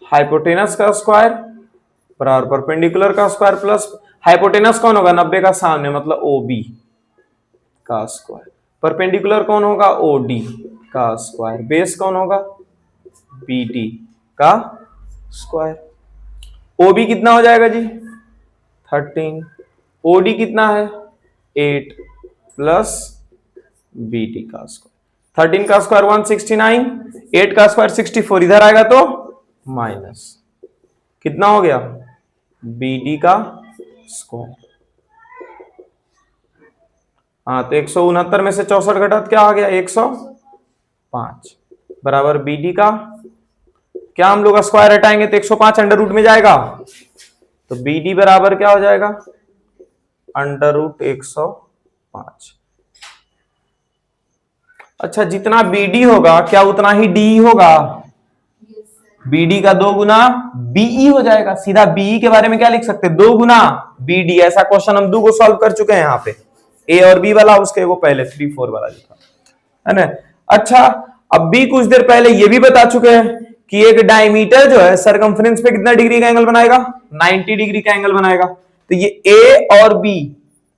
Hypotenuse का स्क्वायर बराबर परपेंडिकुलर का स्क्वायर प्लस हाइपोटेनस कौन होगा? 90 का सामने, मतलब OB का स्क्वायर। परपेंडिकुलर कौन होगा? OD का स्क्वायर। बेस कौन होगा? BD का स्क्वायर। OB कितना हो जाएगा जी? 13। OD कितना है? 8 प्लस BD का स्क्वायर। 13 का स्क्वायर 169, 8 का स्क्वायर 64, इधर आएगा तो माइनस, कितना हो गया? BD का स्क्वायर। हाँ, तो 169 में से 64 घटा क्या आ गया? 105 बराबर BD का क्या, हम लोग स्क्वायर हटाएंगे तो 105 अंडर रूट में जाएगा, तो BD बराबर क्या हो जाएगा? Under root 105। अच्छा, जितना BD होगा क्या उतना ही DE होगा? BD का 2 गुना BE हो जाएगा। सीधा BE के बारे में क्या लिख सकते हैं? 2 गुना BD। ऐसा क्वेश्चन हम 2 को सॉल्व कर चुके हैं यहाँ पे, A और B वाला, उसके वो पहले 3-4 वाला जो था, है ना। अच्छा, अब भी कुछ देर पहले ये भी बता चुके हैं कि एक डायमीटर जो है सरकमफ्रेंस पे कितना डिग्री का एंगल बनाएगा, 90 डिग्री का एंगल बनाएगा। तो ये ए और बी,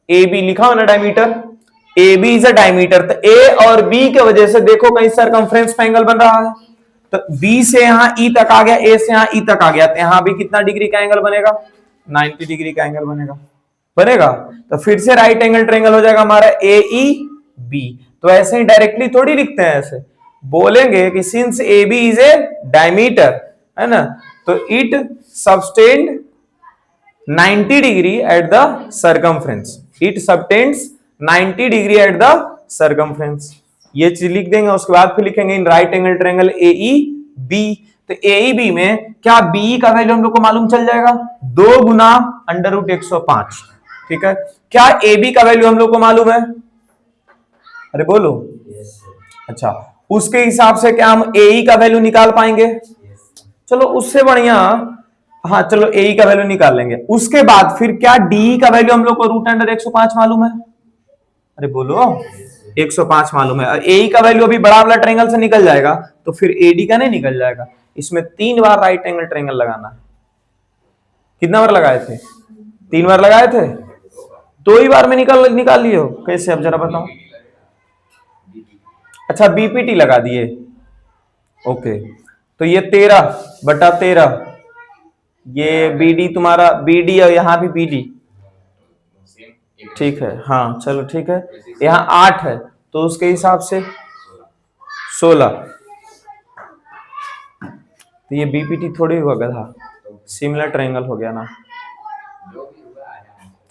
ए बी लिखा हो ना diameter, A B is a diameter, तो ए और बी की वजह से देखो कहीं सरकमफ्रेंस पे एंगल बन रहा है। तो बी से यहां ई तक आ गया, ए से यहां ई तक आ गया, तो यहां भी कितना डिग्री का एंगल बनेगा, 90 डिग्री का एंगल बनेगा। तो फिर से राइट एंगल ट्रायंगल हो जाएगा हमारा ए ई बी। तो ऐसे ही डायरेक्टली थोड़ी लिखते हैं, ऐसे बोलेंगे कि since A B is a diameter, है ना, तो it subtend 90 degree at the circumference, it subtends 90 degree at the circumference. ये चीज लिख देंगे, उसके बाद फिर लिखेंगे in right angle triangle A E B. तो ए ई बी में क्या बी का वैल्यू हम लोग को मालूम चल जाएगा, 2 गुना √105। ठीक है, क्या ए बी का वैल्यू हम लोग को मालूम है, अरे बोलो। अच्छा, उसके हिसाब से क्या हम ए ई का वैल्यू निकाल पाएंगे, चलो उससे बढ़िया, हाँ चलो ए ई का वैल्यू निकाल लेंगे। उसके बाद फिर क्या डी का वैल्यू हम लोग को √105 मालूम है, अरे बोलो 105 मालूम है। ए ई का वैल्यू अभी बड़ा वाला ट्रायंगल से निकल जाएगा, तो फिर एडी का नहीं निकल जाएगा। इसमें 3 बार राइट एंगल ट्रायंगल लगाना है। कितना बार लगाए थे, 3 बार लगाए थे, 2 ही बार में निकाल लिए हो, कैसे अब जरा बताओ। अच्छा बीपीटी लगा दिए, ओके, तो ये 13/13, ये बीडी तुम्हारा, बीडी और यहां भी बीडी, ठीक है, हाँ चलो ठीक है, यहाँ 8 है तो उसके हिसाब से 16। तो ये बीपीटी थोड़ी हुआ गधा, सिमिलर ट्रायंगल हो गया ना,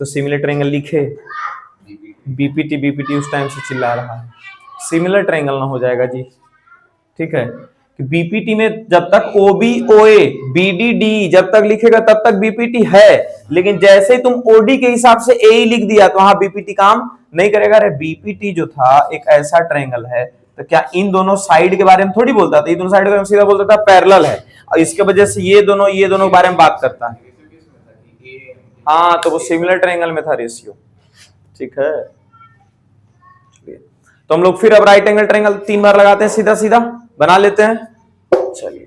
तो सिमिलर ट्रायंगल लिखे, बीपीटी बीपीटी उस टाइम से चिल्ला रहा है, सिमिलर ट्रायंगल ना हो जाएगा जी। ठीक है, कि बीपीटी में जब तक ओबी ओए बीडी डी जब तक लिखेगा तब तक बीपीटी है, लेकिन जैसे ही तुम ओडी के हिसाब से ए लिख दिया तो वहां बीपीटी काम नहीं करेगा। अरे बीपीटी जो था एक ऐसा ट्रायंगल है, तो क्या इन दोनों साइड के बारे में थोड़ी बोलता था, ये दोनों साइड के बारे में सीधा बोलता था पैरेलल है, और इसके वजह से ये दोनों के बारे में बात करता है। हाँ, तो वो सिमिलर ट्रायंगल में था रेशियो। ठीक है, तो हम लोग फिर अब राइट एंगल ट्रायंगल 3 बार लगाते हैं, सीधा सीधा बना लेते हैं। चलिए,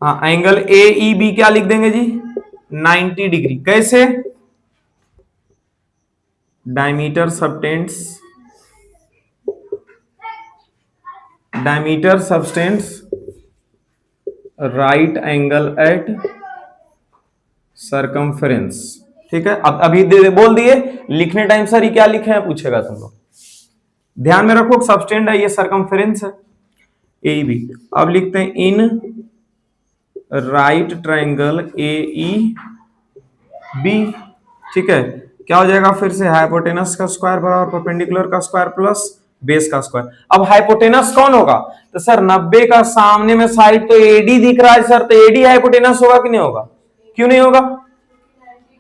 हाँ, एंगल ए ई बी क्या लिख देंगे जी, 90 डिग्री। कैसे, diameter subtends right angle at circumference. ठीक है, अब अभी बोल दिए, लिखने टाइम सर ये क्या लिखे हैं पूछेगा तुम लोग, ध्यान में रखो सबटेंड है, ये सरकमफ्रेंस है ए बी। अब लिखते हैं in right triangle A E B. ठीक है, क्या हो जाएगा फिर से, हाइपोटेनस का स्क्वायर बराबर परपेंडिकुलर का स्क्वायर प्लस बेस का स्क्वायर। अब हाइपोटेनस कौन होगा, तो सर 90 का सामने में साइड तो एडी दिख रहा है सर, तो एडी हाइपोटेनस होगा कि नहीं होगा, क्यों नहीं होगा,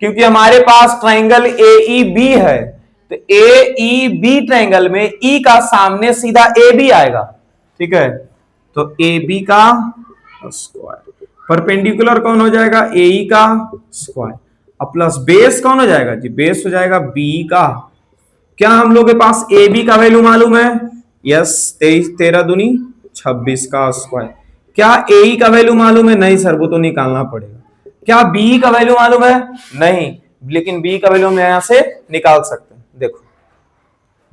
क्योंकि हमारे पास ट्रायंगल ए ई बी है, तो ए ई बी ट्रायंगल में ई का सामने सीधा ए बी आएगा। ठीक है, तो ए बी का स्क्वायर, परपेंडिकुलर कौन हो जाएगा, ए ई का स्क्वायर, अब प्लस बेस कौन हो जाएगा जी, बेस हो जाएगा बी का। क्या हम लोग के पास ए बी का वैल्यू मालूम है, यस, 23 13 दूनी 26 का स्क्वायर। क्या ए ई का वैल्यू मालूम है, नहीं सर वो तो निकालना पड़ेगा। क्या बी का वैल्यू मालूम है, नहीं, लेकिन बी का वैल्यू हम यहां से निकाल सकते हैं। देखो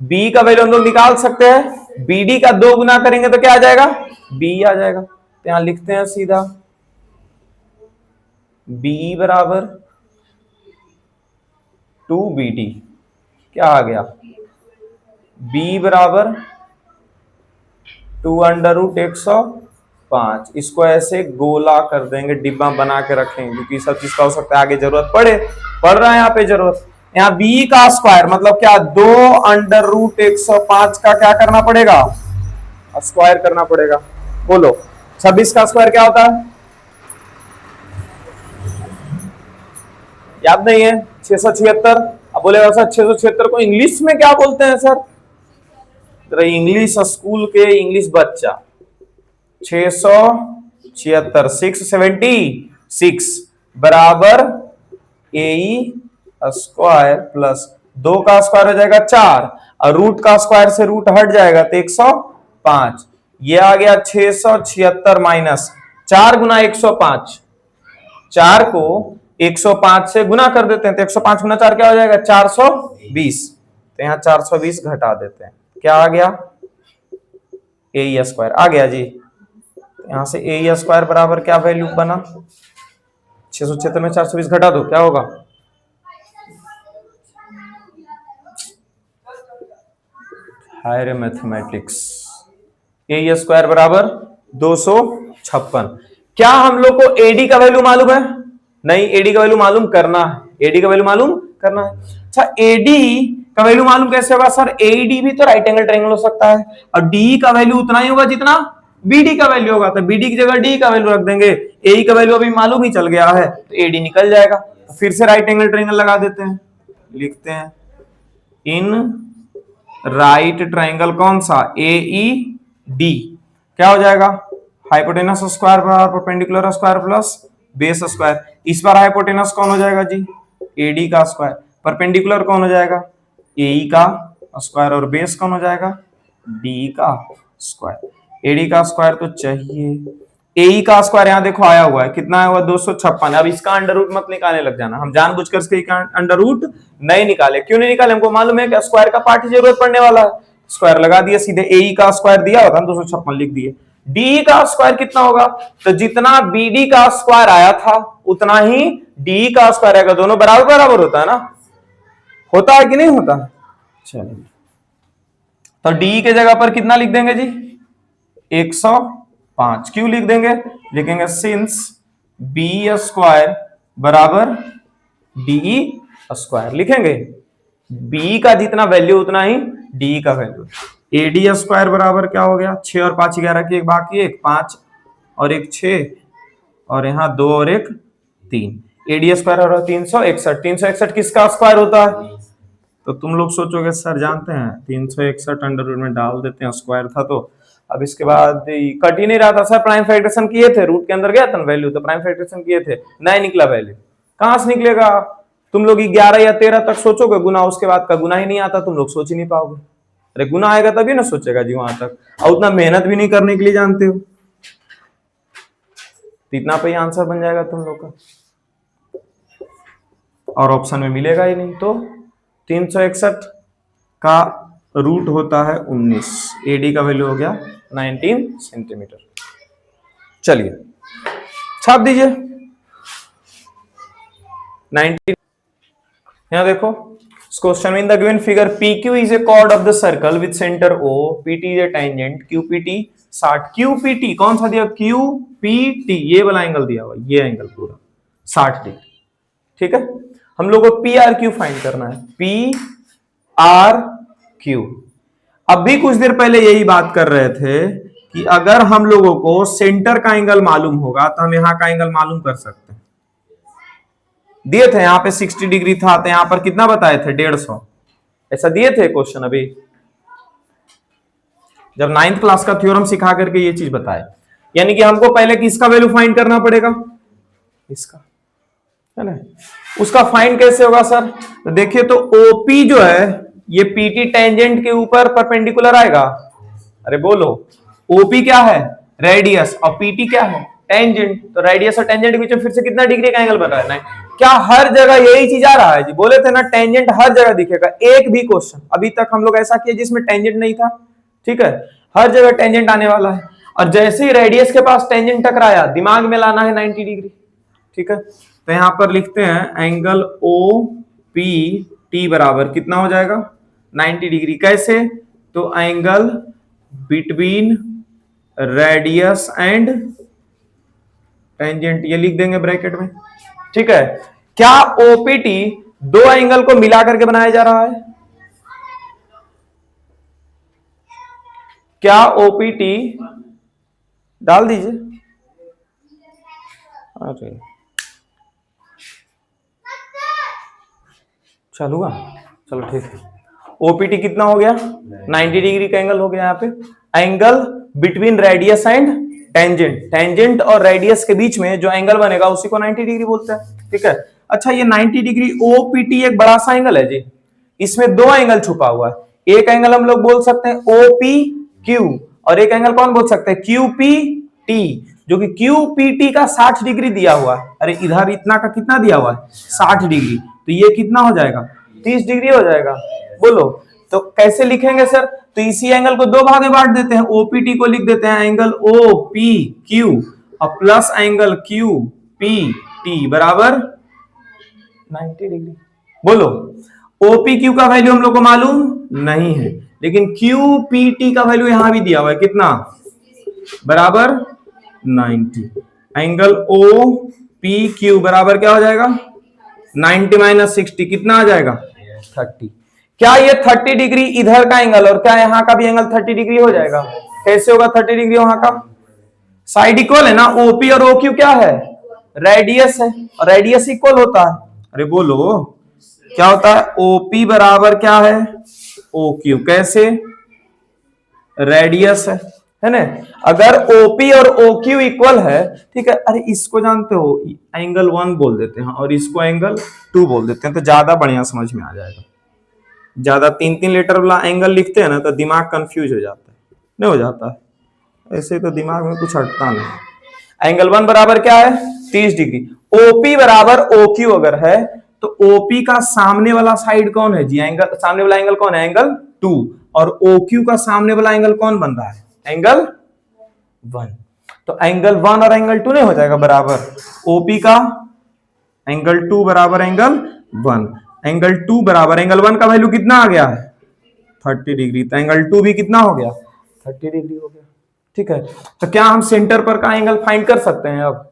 बी का वैल्यू हम लोग निकाल सकते हैं, बीडी का 2 गुना करेंगे तो क्या आ जाएगा, बी आ जाएगा। तो यहां लिखते हैं सीधा बी बराबर 2BD, क्या आ गया, बी बराबर 2√105। इसको ऐसे गोला कर देंगे, डिब्बा बना के रखेंगे, क्योंकि सब चीज का हो सकता है आगे जरूरत पड़ रहा है यहाँ पे जरूरत। यहाँ बी का स्क्वायर मतलब क्या, 2√105 का क्या करना पड़ेगा, स्क्वायर करना पड़ेगा। बोलो 26 का स्क्वायर क्या होता है, याद नहीं है, 676। अब बोलेगा सर 676 को इंग्लिश में क्या बोलते हैं सर, इंग्लिश स्कूल के इंग्लिश बच्चा, 676 676 बराबर ए स्क्वायर प्लस 2 का स्क्वायर हो जाएगा 4। और रूट का स्क्वायर से रूट हट जाएगा तो 105। ये आ गया 676 माइनस 4 गुना 105। 4 को 105 से गुना कर देते हैं तो 105 गुना 4 क्या हो जाएगा 420। तो यहाँ 420 घटा देते हैं, क्या आ गया ए स्क्वायर आ गया जी। यहां से ए स्क्वायर बराबर क्या वैल्यू बना 676 में 420 घटा दो क्या होगा हायर मैथमेटिक्स। ए स्क्वायर बराबर 256। क्या हम लोग को एडी का वैल्यू मालूम है? नहीं, एडी का वैल्यू मालूम करना है। एडी का वैल्यू मालूम करना है। अच्छा, एडी का वैल्यू मालूम कैसे होगा सर? एडी भी तो राइट एंगल ट्रायंगल हो सकता है और डी का वैल्यू उतना ही होगा जितना बीडी का वैल्यू होगा, तो बीडी की जगह डी का वैल्यू रख देंगे। ए का वैल्यू अभी मालूम ही चल गया है तो एडी निकल जाएगा। तो फिर से राइट एंगल ट्रायंगल लगा देते हैं, लिखते हैं इन राइट ट्रायंगल कौन सा ए ई डी, क्या हो जाएगा हाइपोटेनस स्क्वायर बराबर perpendicular square plus base square. इस बार हाइपोटेनस कौन हो जाएगा जी एडी का स्क्वायर, परपेंडिकुलर कौन हो जाएगा एई का स्क्वायर और बेस कौन हो जाएगा डी का स्क्वायर। एडी का स्क्वायर तो चाहिए, एई का स्क्वायर यहाँ देखो आया हुआ है, कितना आया हुआ 256। अब इसका अंडर रूट मत निकालने लग जाना, हम जानबूझकर इसके अंडर रूट नहीं निकाले। क्यों नहीं निकाले? हमको मालूम है कि स्क्वायर का पार्ट ही जरूरत पड़ने वाला है, स्क्वायर लगा दिया सीधे। एई का स्क्वायर दिया होता 256 लिख दिए। डी का स्क्वायर कितना होगा? तो जितना बीडी का स्क्वायर आया था उतना ही डी का स्क्वायर आएगा। दोनों बराबर बराबर होता है ना, होता है कि नहीं होता? चलिए, तो डी के जगह पर कितना लिख देंगे जी 105। क्यों लिख देंगे? लिखेंगे सिंस बी स्क्वायर बराबर डी स्क्वायर, लिखेंगे बी का जितना वैल्यू उतना ही डी का वैल्यू। एडी स्क्वायर बराबर क्या हो गया 6 और 5 11 की एक बाकी एक 5 और एक 6 और यहाँ 2 और एक 3। एडी स्क्वायर हो रहा है 361। 361 किसका स्क्वायर होता है? तो तुम लोग सोचोगे सर जानते हैं 361 अंडर रूट में डाल देते हैं, स्क्वायर था तो। अब इसके बाद कट ही नहीं रहा था सर, प्राइम फैक्टरेशन किए थे, रूट के अंदर गया था ना वैल्यू, तो प्राइम फैक्टरेशन किए थे, नहीं निकला वैल्यू। कहां से निकलेगा? तुम लोग 11 या 13 तक सोचोगे गुना, उसके बाद का गुना ही नहीं आता, तुम लोग सोच ही नहीं पाओगे। अरे गुना आएगा तभी ना सोचेगा जी वहां तक, और उतना मेहनत भी नहीं करने के लिए जानते हो, इतना पे ही आंसर बन जाएगा तुम लोग का, और ऑप्शन में मिलेगा ही नहीं। तो 361 का रूट होता है 19, एडी का वैल्यू हो गया 19 सेंटीमीटर। चलिए छाप दीजिए 19। यहां देखो question in the given figure PQ is a chord of the circle with centre O, PT is a tangent, QPT 60। QPT कौन सा दिया? QPT ये वाला एंगल दिया हुआ, ये एंगल पूरा 60 डिग्री, ठीक है। हम लोग को PRQ फाइंड करना है, PRQ। अब भी कुछ देर पहले यही बात कर रहे थे कि अगर हम लोगों को सेंटर का एंगल मालूम होगा तो हम यहां का एंगल मालूम कर सकते हैं। दिए थे यहाँ पे 60 डिग्री था, तो यहां पर कितना बताए थे 150, ऐसा दिए थे क्वेश्चन अभी जब 9th क्लास का थ्योरम सिखा करके ये चीज बताए। यानी कि हमको पहले किसका वैल्यू फाइंड करना पड़ेगा? इसका, है ना। उसका फाइंड कैसे होगा सर? तो देखिए, तो OP जो है ये PT टेंजेंट के ऊपर परपेंडिकुलर आएगा। अरे बोलो, OP क्या है? रेडियस, और PT क्या है? टेंजेंट। तो रेडियस और टेंजेंट के बीच में फिर से कितना डिग्री का एंगल बन रहा है? 9। क्या हर जगह यही चीज आ रहा है जी? बोले थे ना टेंजेंट हर जगह दिखेगा। एक भी क्वेश्चन अभी तक हम लोग ऐसा किए जिसमें टेंजेंट नहीं था, ठीक है। हर जगह टेंजेंट आने वाला है, और जैसे ही रेडियस के पास टेंजेंट टकराया दिमाग में लाना है 90 डिग्री, ठीक है। तो यहां पर लिखते हैं एंगल OPT बराबर कितना हो जाएगा 90 डिग्री। कैसे? तो angle between radius and tangent, ये लिख देंगे ब्रैकेट में, ठीक है। क्या OPT दो एंगल को मिला करके बनाया जा रहा है? क्या OPT डाल दीजिए, अरे चालू हुआ, चलो ठीक है। OPT कितना हो गया 90 डिग्री का एंगल हो गया। यहाँ पे angle between radius and tangent, tangent और रेडियस के बीच में जो एंगल बनेगा उसी को 90 डिग्री बोलते हैं, ठीक है। अच्छा, ये 90 डिग्री OPT एक बड़ा सा एंगल है जी, इसमें दो एंगल छुपा हुआ है। एक एंगल हम लोग बोल सकते हैं OPQ, और एक एंगल कौन बोल सकते हैं QPT, जो कि QPT का 60 डिग्री दिया हुआ है। अरे इधर इतना का कितना दिया हुआ है 60 डिग्री, तो ये कितना हो जाएगा 30 डिग्री हो जाएगा। बोलो तो कैसे लिखेंगे सर, तो इसी एंगल को दो भाग में बांट देते हैं, OPT को लिख देते हैं एंगल OPQ और प्लस एंगल QPT बराबर 90 डिग्री। बोलो OPQ का वैल्यू हम लोग को मालूम नहीं है, लेकिन QPT का वैल्यू यहां भी दिया हुआ है, कितना बराबर 90। एंगल OPQ बराबर क्या हो जाएगा 90 माइनस 60 कितना आ जाएगा 30। क्या ये 30 डिग्री इधर का एंगल और क्या यहाँ का भी एंगल 30 डिग्री हो जाएगा? कैसे होगा 30 डिग्री? वहां का साइड इक्वल है ना, OP और OQ क्या है रेडियस है, और रेडियस इक्वल होता है। अरे बोलो क्या होता है OP बराबर क्या है OQ, कैसे रेडियस है ना। अगर OP और OQ इक्वल है, ठीक है, अरे इसको जानते हो एंगल 1 बोल देते हैं और इसको एंगल 2 बोल देते हैं, तो ज्यादा बढ़िया समझ में आ जाएगा। ज्यादा 3-3 लेटर वाला एंगल लिखते हैं ना तो दिमाग कंफ्यूज हो जाता है, नहीं हो जाता है ऐसे, तो दिमाग में कुछ हटता नहीं। एंगल 1 बराबर क्या है 30 डिग्री। OP बराबर OQ अगर है तो OP का सामने वाला साइड कौन है जी, एंगल सामने वाला एंगल कौन है एंगल 2, और OQ का सामने वाला एंगल कौन बन रहा है एंगल 1। तो एंगल 1 और एंगल 2 नहीं हो जाएगा बराबर, OP का एंगल 2 बराबर एंगल 1, एंगल 2 बराबर एंगल 1 का वैल्यू कितना आ गया है 30 डिग्री, तो एंगल 2 भी कितना हो गया 30 डिग्री हो गया। ठीक है, तो क्या हम सेंटर पर का एंगल फाइंड कर सकते हैं? अब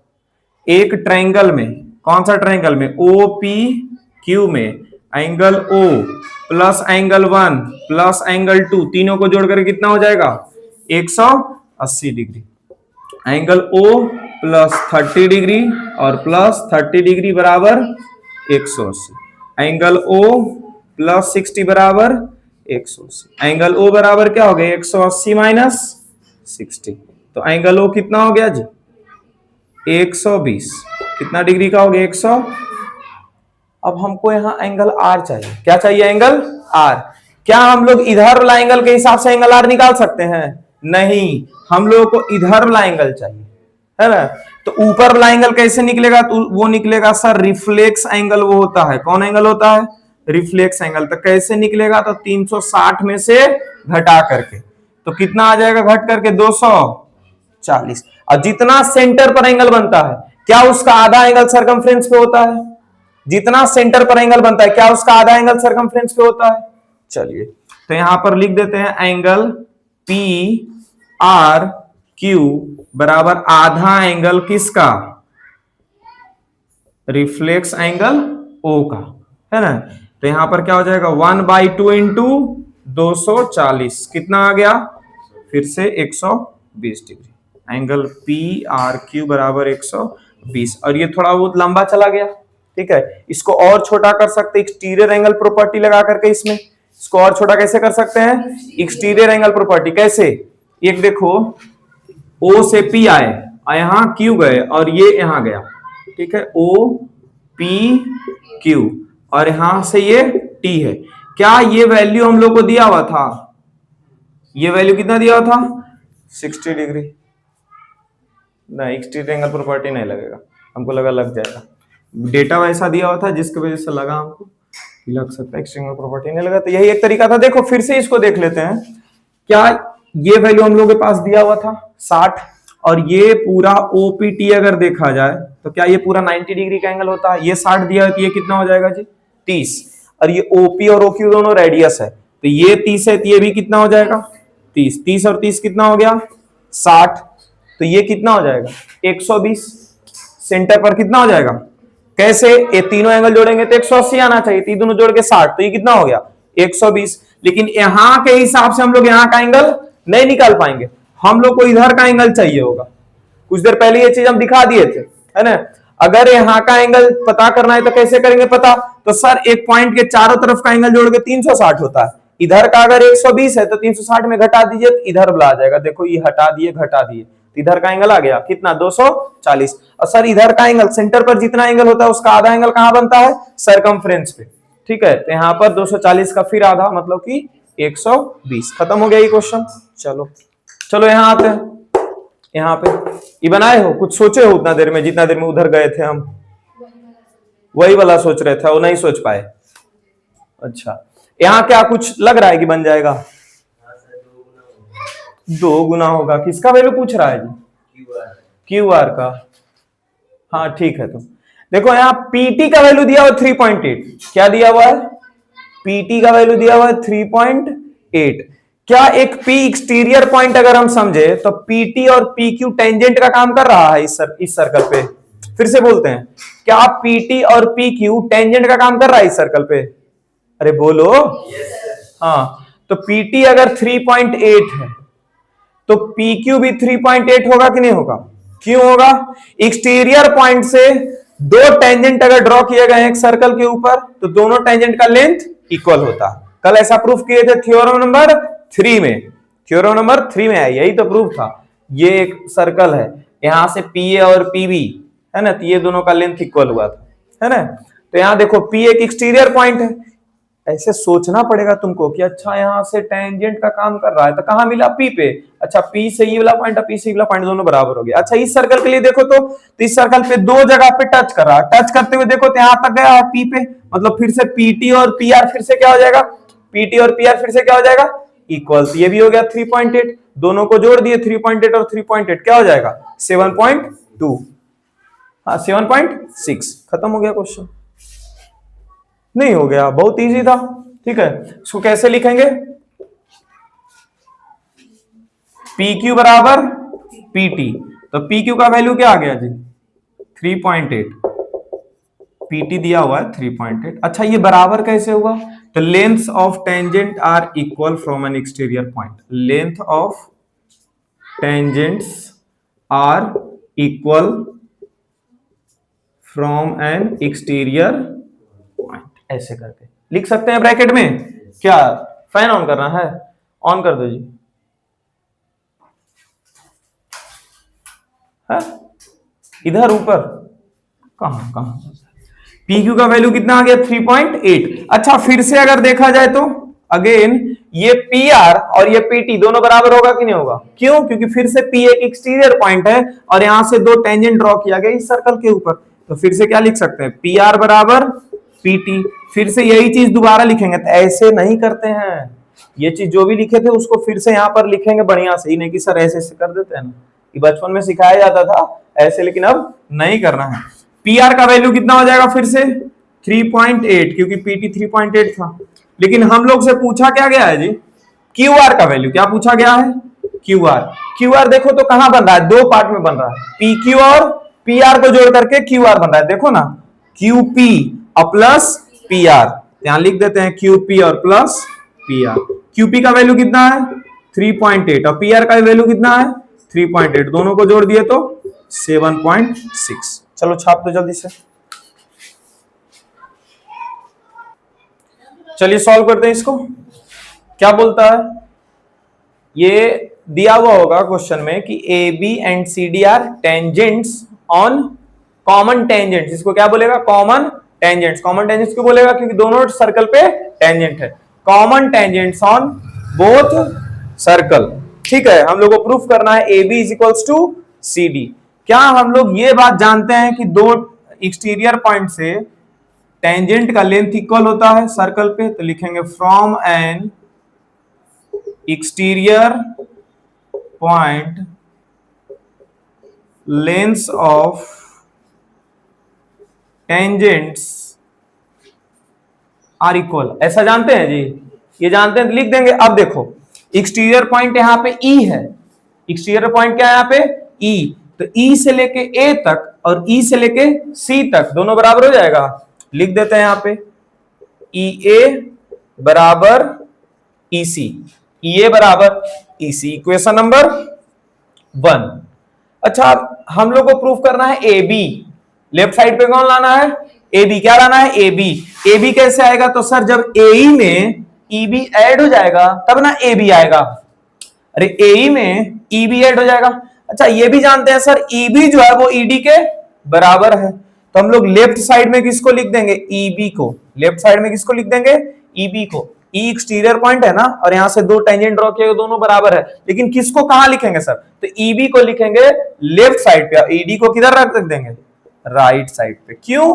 एक ट्रायंगल में, कौन सा ट्रायंगल में OPQ में angle O plus angle 1 plus angle 2 तीनों को जोड़कर कितना हो जाएगा 180 degree. Angle O plus 30 degree और प्लस 30 डिग्री बराबर 180, एंगल O प्लस 60 बराबर 180। एंगल O बराबर क्या हो गया 180 माइनस 60, तो एंगल O कितना हो गया जी 120, कितना डिग्री का हो गया 100। अब हमको यहाँ एंगल R चाहिए, क्या चाहिए एंगल R। क्या हम लोग इधर वाला एंगल के हिसाब से एंगल R निकाल सकते हैं? नहीं, हम लोगों को इधर वाला एंगल चाहिए, है ना। तो ऊपर वाला एंगल कैसे निकलेगा? तो वो निकलेगा सर रिफ्लेक्स एंगल, वो होता है कौन एंगल होता है रिफ्लेक्स एंगल। तो कैसे निकलेगा? तो 360 में से घटा करके, तो कितना आ जाएगा घट करके 240। और जितना सेंटर पर एंगल बनता है क्या उसका आधा एंगल सरकमफ्रेंस पे होता है? जितना सेंटर पर एंगल बनता है क्या उसका आधा एंगल सरकमफ्रेंस पे होता है? चलिए तो यहां पर लिख देते हैं एंगल PRQ बराबर आधा एंगल किसका? रिफ्लेक्स एंगल O का, है ना। तो यहां पर क्या हो जाएगा 1/2 इंटू 240, कितना आ गया फिर से 120 डिग्री। एंगल PRQ बराबर 120, और ये थोड़ा बहुत लंबा चला गया, ठीक है। इसको और छोटा कर सकते हैं एक्सटीरियर एंगल प्रॉपर्टी लगा करके, इसमें इसको और छोटा कैसे कर सकते हैं एक्सटीरियर एंगल प्रॉपर्टी। कैसे? एक देखो O से P आए और यहां Q गए और ये यहां गया, ठीक है, OPQ, और यहां से ये T है। क्या ये वैल्यू हम लोग को दिया हुआ था? ये वैल्यू कितना दिया हुआ था 60 डिग्री। नहीं, एक्सटीरियर एंगल प्रॉपर्टी नहीं लगेगा, हमको लगा लग जाएगा। डेटा वैसा दिया हुआ था जिसकी वजह से लगा हमको लग सकता है, एक्सटीरियर एंगल प्रॉपर्टी नहीं लगा। तो यही एक तरीका था। देखो फिर से इसको देख लेते हैं। क्या ये वैल्यू हम लोग के पास दिया हुआ था 60, और ये पूरा OPT अगर देखा जाए तो क्या ये पूरा 90 डिग्री का एंगल होता है? ये 60 दिया है तो ये कितना हो जाएगा जी 30, और ये OP और OQ दोनों रेडियस है, तो ये 30 है तो ये भी कितना हो जाएगा 30। 30 और 30 कितना हो गया 60, तो ये कितना हो जाएगा 120। सेंटर पर कितना हो जाएगा? कैसे? ये तीनों एंगल जोड़ेंगे तो 180 आना चाहिए, तीन दोनों जोड़ के 60, तो ये कितना हो गया 120। लेकिन यहां के हिसाब से हम लोग यहाँ का एंगल नहीं निकाल पाएंगे, हम लोग को इधर का एंगल चाहिए होगा। कुछ देर पहले ये चीज हम दिखा दिए थे, है ना। अगर यहाँ का एंगल पता करना है तो कैसे करेंगे पता? तो सर एक पॉइंट के चारों तरफ का एंगल जोड़ के 360 होता है। इधर का अगर 120 है तो 360 में घटा दीजिए तो इधर वाला आ जाएगा। देखो ये हटा दिए घटा दिए, इधर का एंगल आ गया कितना 240। और सर इधर का एंगल सेंटर पर जितना एंगल होता है उसका आधा एंगल कहां बनता है? सरकमफ्रेंस पे, ठीक है। तो यहाँ पर 240 का फिर आधा मतलब कि 120। खत्म हो गया ये क्वेश्चन। चलो चलो यहाँ आते हैं। यहाँ पे ये बनाए हो, कुछ सोचे हो उतना देर में, जितना देर में उधर गए थे हम वही वाला सोच रहे थे, वो नहीं सोच पाए। अच्छा यहाँ क्या कुछ लग रहा है कि बन जाएगा? 2 गुना होगा। किसका वैल्यू पूछ रहा है जी? क्यू आर का। हाँ ठीक है। तो देखो यहाँ पीटी का वैल्यू दिया हुआ 3.8। क्या दिया हुआ है? पीटी का वैल्यू दिया हुआ है 3.8। क्या एक पी एक्सटीरियर पॉइंट अगर हम समझे तो पीटी और पीक्यू टेंजेंट का काम कर रहा है इस सर्कल पे। फिर से बोलते हैं, क्या पीटी और पीक्यू टेंजेंट का काम कर रहा है इस सर्कल पे? अरे बोलो। हाँ तो पीटी अगर 3.8 है तो पीक्यू भी 3.8 होगा कि नहीं होगा? क्यों होगा? एक्सटीरियर पॉइंट से 2 टेंजेंट अगर ड्रॉ किए गए एक सर्कल के ऊपर तो दोनों टेंजेंट का लेंथ इक्वल होता। कल ऐसा प्रूफ किए थे थ्योरम नंबर 3 में। थ्योरम नंबर 3 में है, यही तो प्रूफ था। ये एक सर्कल है, यहां से पीए और पीबी है ना, तो ये दोनों का लेंथ इक्वल हुआ था, है ना। तो यहां देखो पी एक एक्सटीरियर पॉइंट है, ऐसे सोचना पड़ेगा तुमको कि अच्छा यहां से टेंजेंट का काम कर रहा है तो कहां मिला? पी पे। अच्छा पी से ये वाला पॉइंट, पी से ये वाला पॉइंट दोनों बराबर हो गया। अच्छा इस सर्कल के लिए देखो तो इस सर्कल पे 2 जगह पे टच कर रहा है, टच करते हुए देखो तो यहां तक गया है पी पे, मतलब फिर से पीटी और पीआर फिर से क्या हो जाएगा? पीटी और पीआर फिर से क्या हो जाएगा? इक्वल। ये भी हो गया 3.8, दोनों को जोड़ दिए 3.8 और 3.8 क्या हो जाएगा? 7.2। हाँ 7.6। खत्म हो गया क्वेश्चन। नहीं हो गया, बहुत इजी था। ठीक है, इसको कैसे लिखेंगे? PQ बराबर PT, तो PQ का वैल्यू क्या आ गया जी? 3.8। PT दिया हुआ है 3.8। अच्छा ये बराबर कैसे हुआ? तो length of tangent are equal from an exterior point. Length of tangents are equal from an exterior point. ऐसे करके लिख सकते हैं ब्रैकेट में। क्या फैन ऑन करना है? ऑन कर दो जी। है इधर ऊपर कहां? PQ का वैल्यू कितना आ गया? 3.8। अच्छा फिर से अगर देखा जाए तो अगेन ये PR और ये PT दोनों बराबर होगा कि नहीं होगा? क्यों? क्योंकि फिर से P एक एक्सटीरियर पॉइंट है और यहां से 2 टेंजेंट ड्रॉ किया गया इस सर्कल के ऊपर, तो फिर से क्या लिख सकते हैं? PR बराबर PT। फिर से यही चीज दोबारा लिखेंगे, तो ऐसे नहीं करते हैं। ये चीज जो भी लिखे थे उसको फिर से यहाँ पर लिखेंगे बढ़िया से, ही नहीं कि सर ऐसे ऐसे कर देते हैं ना, कि बचपन में सिखाया जाता था ऐसे, लेकिन अब नहीं करना है। PR का वैल्यू कितना हो जाएगा फिर से? 3.8, क्योंकि PT 3.8 था। लेकिन हम लोग से पूछा क्या गया है जी? QR का वैल्यू। क्या पूछा गया है? QR देखो तो कहां बन रहा है? 2 पार्ट में बन रहा है। PQ और PR को जोड़ करके QR बन रहा है। देखो ना, QP और प्लस PR, यहां लिख देते हैं QP और प्लस PR। QP का वैल्यू कितना है? 3.8 और PR का वैल्यू कितना है? 3.8। दोनों को जोड़ दिए तो 7.6। चलो छाप दो जल्दी से। चलिए सॉल्व करते हैं इसको। क्या बोलता है? ये दिया हुआ होगा क्वेश्चन में कि AB and CD are tangents on common tangents. इसको क्या बोलेगा? Common tangents. कॉमन टेंजेंट्स क्यों बोलेगा? क्योंकि दोनों सर्कल पे टेंजेंट है। Common tangents on both circle. ठीक है, हम लोग को प्रूफ करना है AB is equals to CD। क्या हम लोग ये बात जानते हैं कि 2 एक्सटीरियर पॉइंट से टेंजेंट का लेंथ इक्वल होता है सर्कल पे? तो लिखेंगे from an exterior point length of tangents are equal. ऐसा जानते हैं जी? ये जानते हैं तो लिख देंगे। अब देखो एक्सटीरियर पॉइंट यहां पे E है। एक्सटीरियर पॉइंट क्या है यहाँ पे? E। तो E से लेके A तक और E से लेके C तक दोनों बराबर हो जाएगा। लिख देते हैं यहां पे EA बराबर EC, EA बराबर EC। Equation number 1। अच्छा हम लोग को प्रूफ करना है AB। लेफ्ट साइड पे कौन लाना है? AB। क्या लाना है? AB। AB कैसे आएगा? तो सर जब AE में EB ऐड हो जाएगा तब ना AB आएगा। अरे AE में EB ऐड हो जाएगा। अच्छा ये भी जानते हैं सर EB जो है वो ED के बराबर है, तो हम लोग लेफ्ट साइड में किसको लिख देंगे? EB को। लेफ्ट साइड में किसको लिख देंगे? EB को। ई एक्सटीरियर पॉइंट है ना, और यहां से दो टेंजेंट ड्रॉ किए, दोनों बराबर है, लेकिन किसको कहां लिखेंगे सर? तो ईबी को लिखेंगे लेफ्ट साइड पे, ईडी को किधर रख देंगे? राइट साइड पे। क्यों?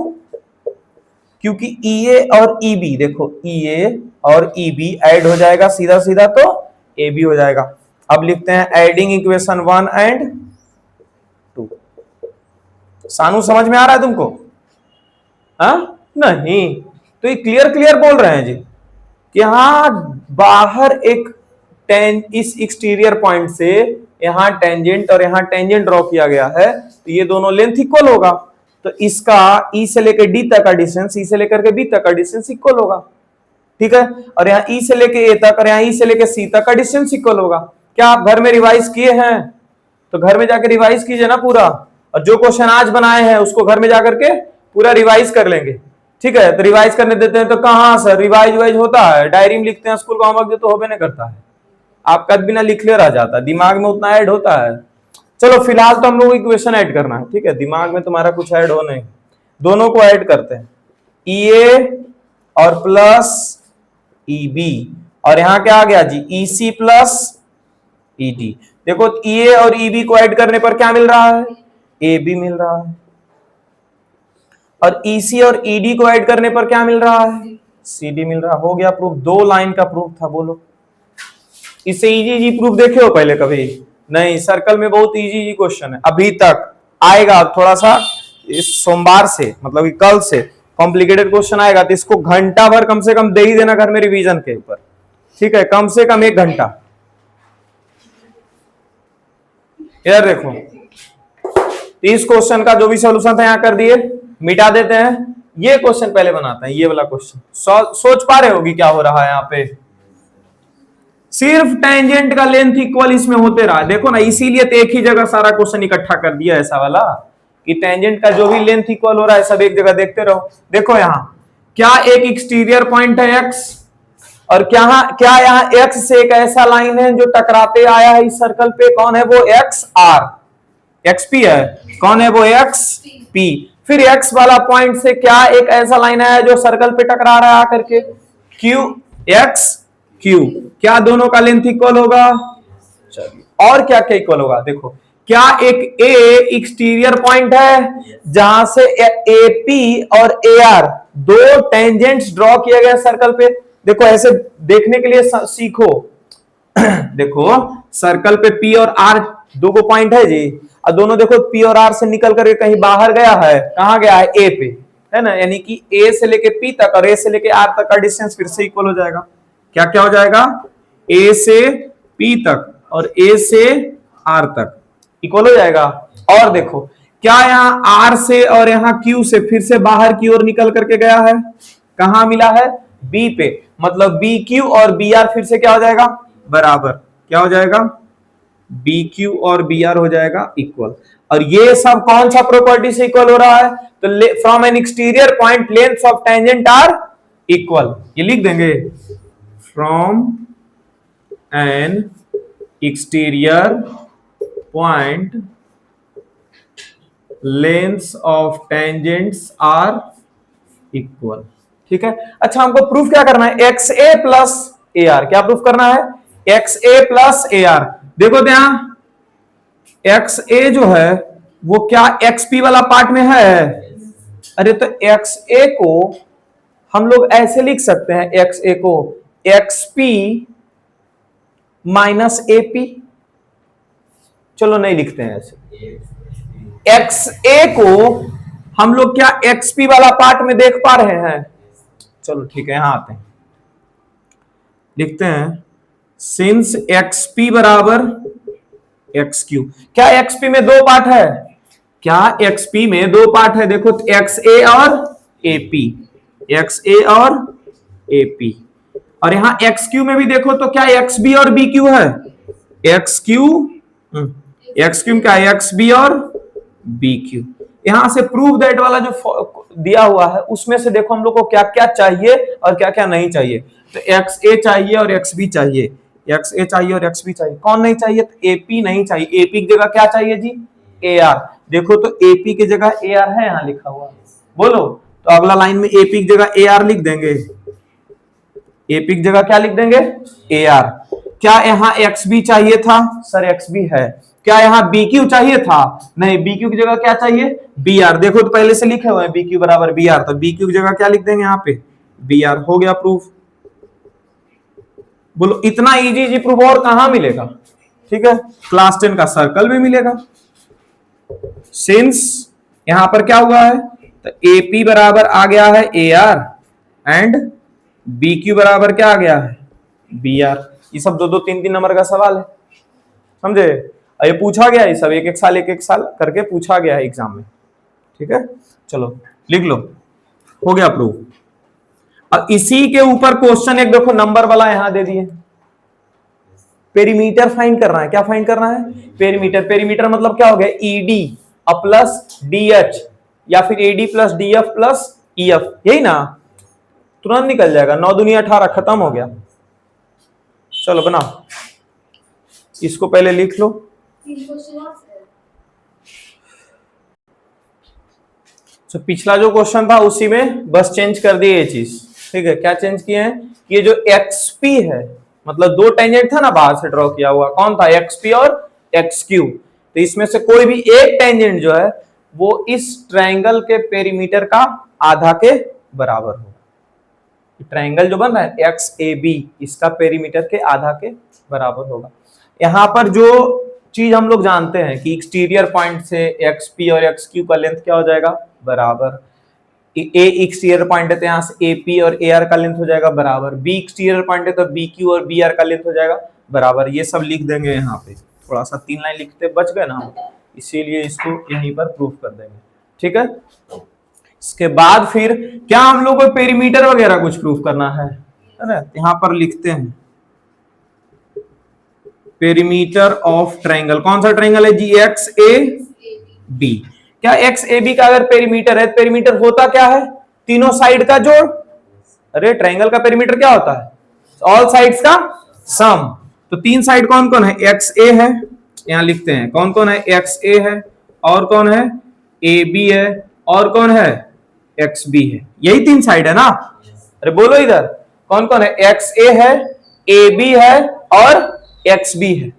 क्योंकि ईए और ईबी, देखो ईए और ईबी ऐड हो जाएगा सीधा सीधा, तो ए बी हो जाएगा। अब लिखते हैं एडिंग इक्वेशन 1 एंड 2। सानू समझ में आ रहा है तुमको? नहीं तो ये क्लियर क्लियर बोल रहे हैं जी कि हाँ बाहर एक इस एक्सटीरियर पॉइंट से यहां टेंजेंट और यहां टेंजेंट ड्रॉ किया गया है, तो ये दोनों लेंथ इक्वल होगा, तो इसका ई से लेकर डी तक का डिस्टेंस ई से लेकर के बी तक का डिस्टेंस इक्वल होगा, ठीक है। और यहाँ ई से लेके ए तक और यहाँ ई से लेके सी तक का डिस्टेंस इक्वल होगा। क्या आप घर में रिवाइज किए हैं? तो घर में जाकर रिवाइज कीजिए ना पूरा, और जो क्वेश्चन आज बनाए हैं उसको घर में जाकर के पूरा रिवाइज कर लेंगे, ठीक है। तो रिवाइज करने देते हैं तो कहां सर रिवाइज वाइज होता है? डायरी में लिखते हैं, स्कूल का होमवर्क तो होबे नहीं करता है, आपका बिना लिखले रह जाता है, दिमाग में उतना ऐड होता है। चलो फिलहाल तो हम लोग इक्वेशन ऐड करना है, ठीक है, दिमाग में तुम्हारा कुछ ऐड हो नहीं, दोनों को ऐड करते हैं, ई ए और प्लस ई बी, और यहां क्या आ गया जी? ई सी प्लस ई डी। देखो ई ए और ई बी को ऐड करने पर क्या मिल रहा है? ए बी मिल रहा है, और ई सी और ई डी को ऐड करने पर क्या मिल रहा है? सी डी मिल रहा। हो गया प्रूफ, 2 लाइन का प्रूफ था। बोलो इससे इजी प्रूफ देखे हो पहले कभी? नहीं, सर्कल में बहुत इजी क्वेश्चन है अभी तक, आएगा थोड़ा सा इस सोमवार से, मतलब कल से कॉम्प्लिकेटेड क्वेश्चन आएगा, तो इसको घंटा भर कम से कम दे ही देना घर में रिवीजन के ऊपर, ठीक है, कम से कम 1 घंटा। यार देखो इस क्वेश्चन का जो भी सॉल्यूशन था यहां कर दिए, मिटा देते हैं, ये क्वेश्चन पहले बनाते हैं, ये वाला क्वेश्चन। सोच पा रहे होगी क्या हो रहा है यहाँ पे? सिर्फ टेंजेंट का लेंथ इक्वल इसमें होते रहा, देखो ना, इसीलिए तो एक ही जगह सारा क्वेश्चन इकट्ठा कर दिया ऐसा वाला कि टेंजेंट का जो भी लेंथ इक्वल हो रहा है सब एक जगह देखते रहो। देखो यहाँ क्या एक एक्सटीरियर पॉइंट है एक्स, और क्या यहाँ एक्स से एक ऐसा लाइन है जो टकराते आया है इस सर्कल पे, कौन है वो? एक्स आर, एक्स पी है, कौन है वो? X P. फिर एक्स वाला पॉइंट से क्या एक ऐसा लाइन है जो सर्कल पे टकरा रहा है आकर के? Q, x Q. क्या दोनों का लेंथ इक्वल होगा? चलिए और क्या क्या इक्वल होगा? देखो क्या एक ए एक्सटीरियर पॉइंट है जहां से ए पी और ए आर दो टेंजेंट्स ड्रॉ किए गए सर्कल पे। देखो ऐसे देखने के लिए सीखो देखो सर्कल पे पी और आर दो को पॉइंट है जी, और दोनों देखो पी और आर से निकल करके कहीं बाहर गया है, कहां गया है? ए पे, है ना, यानी कि ए से लेके पी तक और ए से लेके आर तक का डिस्टेंस फिर से इक्वल हो जाएगा। क्या क्या हो जाएगा? ए से पी तक और ए से आर तक इक्वल हो जाएगा। और देखो क्या यहाँ आर से और यहाँ क्यू से फिर से बाहर की ओर निकल करके गया है, कहां मिला है? बी पे, मतलब बी क्यू और बी आर फिर से क्या हो जाएगा? बराबर। क्या हो जाएगा? बी क्यू और बी आर हो जाएगा इक्वल। और ये सब कौन सा प्रॉपर्टी से इक्वल हो रहा है? तो from an exterior point length of tangent are equal, ये लिख देंगे, from an exterior point lengths of tangents are equal, ठीक है। अच्छा हमको प्रूफ क्या करना है? X A plus A R. क्या प्रूफ करना है? X A plus A R. देखो ध्यान, एक्स ए जो है वो क्या एक्स पी वाला पार्ट में है? अरे तो एक्स ए को हम लोग ऐसे लिख सकते हैं, एक्स ए को x P minus A P. चलो नहीं लिखते हैं ऐसे, एक्स ए को हम लोग क्या एक्स पी वाला पार्ट में देख पा रहे हैं? चलो ठीक है, यहां आते हैं, लिखते हैं सिंस एक्स पी बराबर एक्स क्यू। क्या एक्स पी में दो पार्ट है? क्या एक्स पी में दो पार्ट है? देखो एक्स ए और ए पी, एक्स ए और ए पी। और यहां एक्स क्यू में भी देखो तो क्या एक्स बी और बी क्यू है? एक्स क्यू, एक्स क्यू क्या है? एक्स बी और बी क्यू। यहां से प्रूव दैट वाला जो दिया हुआ है उसमें से देखो हम लोग को क्या क्या चाहिए और क्या क्या नहीं चाहिए। तो एक्स ए चाहिए और एक्स बी चाहिए, एक्स ए चाहिए और एक्स बी चाहिए। कौन नहीं चाहिए? तो एपी नहीं चाहिए। एपी की जगह क्या चाहिए जी? ए आर। देखो तो एपी की जगह ए आर है यहां लिखा हुआ, बोलो तो अगला लाइन में एपी की जगह ए आर लिख देंगे। एपी की जगह क्या लिख देंगे, ए आर। क्या यहाँ एक्स बी चाहिए था, सर एक्स बी है। क्या यहाँ बी क्यू चाहिए था, नहीं, बी क्यू की जगह क्या चाहिए, बी आर। देखो तो पहले से लिखे हुए हैं बी क्यू बराबर बी आर, तो बी क्यू की जगह क्या लिख देंगे यहाँ पे, बी आर। हो गया प्रूफ। बोलो इतना इजी इजी प्रूफ और कहां मिलेगा, ठीक है, क्लास 10 का सर्कल में मिलेगा। सिंस यहां पर क्या हुआ है, तो एपी बराबर आ गया है A R and B Q बराबर क्या आ गया है, बी आर। ये सब दो दो तीन तीन नंबर का सवाल है, समझे। ये पूछा गया है, सब एक एक साल करके पूछा गया है एग्जाम में, ठीक है। चलो लिख लो, हो गया प्रूफ। अब इसी के ऊपर क्वेश्चन एक देखो नंबर वाला यहां दे दिए, पेरीमीटर फाइंड करना है। क्या फाइंड करना है, पेरीमीटर। पेरीमीटर मतलब क्या हो गया, ईडी प्लस डीएच या फिर AD plus DF plus EF, यही ना, तुरंत निकल जाएगा। 9 दूनी 18, खत्म हो गया। चलो बनाओ, इसको पहले लिख लो। तो पिछला जो क्वेश्चन था उसी में बस चेंज कर दिए ये चीज, ठीक है। क्या चेंज किए हैं, ये जो एक्सपी है, मतलब दो टेंजेंट था ना बाहर से ड्रॉ किया हुआ, कौन था, एक्सपी और एक्सक्यू। तो इसमें से कोई भी एक टेंजेंट जो है वो इस ट्रायंगल के पेरीमीटर का आधा के बराबर होगा। ट्रायंगल जो बन रहा है एक्स ए बी, इसका पेरीमीटर के आधा के बराबर होगा। यहां पर जो चीज हम लोग जानते हैं कि एक्सटीरियर पॉइंट से एक्सपी और एक्सक्यू का लेंथ क्या हो जाएगा, बराबर। ए एक्सटीरियर पॉइंट है तो यहाँ से एपी और ए आर का लेंथ हो जाएगा बराबर। बी एक्सटीरियर पॉइंट है तो बी क्यू और बी आर का लेंथ हो जाएगा बराबर। ये सब लिख देंगे यहाँ पे, थोड़ा सा 3 लाइन लिखते बच गए ना हम, इसीलिए इसको यहीं पर प्रूफ कर देंगे, ठीक है। इसके बाद फिर क्या हम लोग को पेरीमीटर वगैरह कुछ प्रूफ करना है ना, यहाँ पर लिखते हैं पेरीमीटर ऑफ ट्रायंगल। कौन सा ट्रायंगल है जी, एक्स ए बी। क्या एक्स ए बी का अगर पेरीमीटर है, पेरीमीटर होता क्या है, तीनों साइड का जोड़। अरे ट्रायंगल का पेरीमीटर क्या होता है, ऑल साइड्स का सम। तो 3 साइड कौन कौन है, एक्स ए है, यहां लिखते हैं कौन कौन है, एक्स ए है, और कौन है, ए बी है, और कौन है, एक्स बी है। यही 3 साइड है ना। अरे बोलो इधर कौन कौन है, एक्स ए है, ए बी है और एक्स बी है।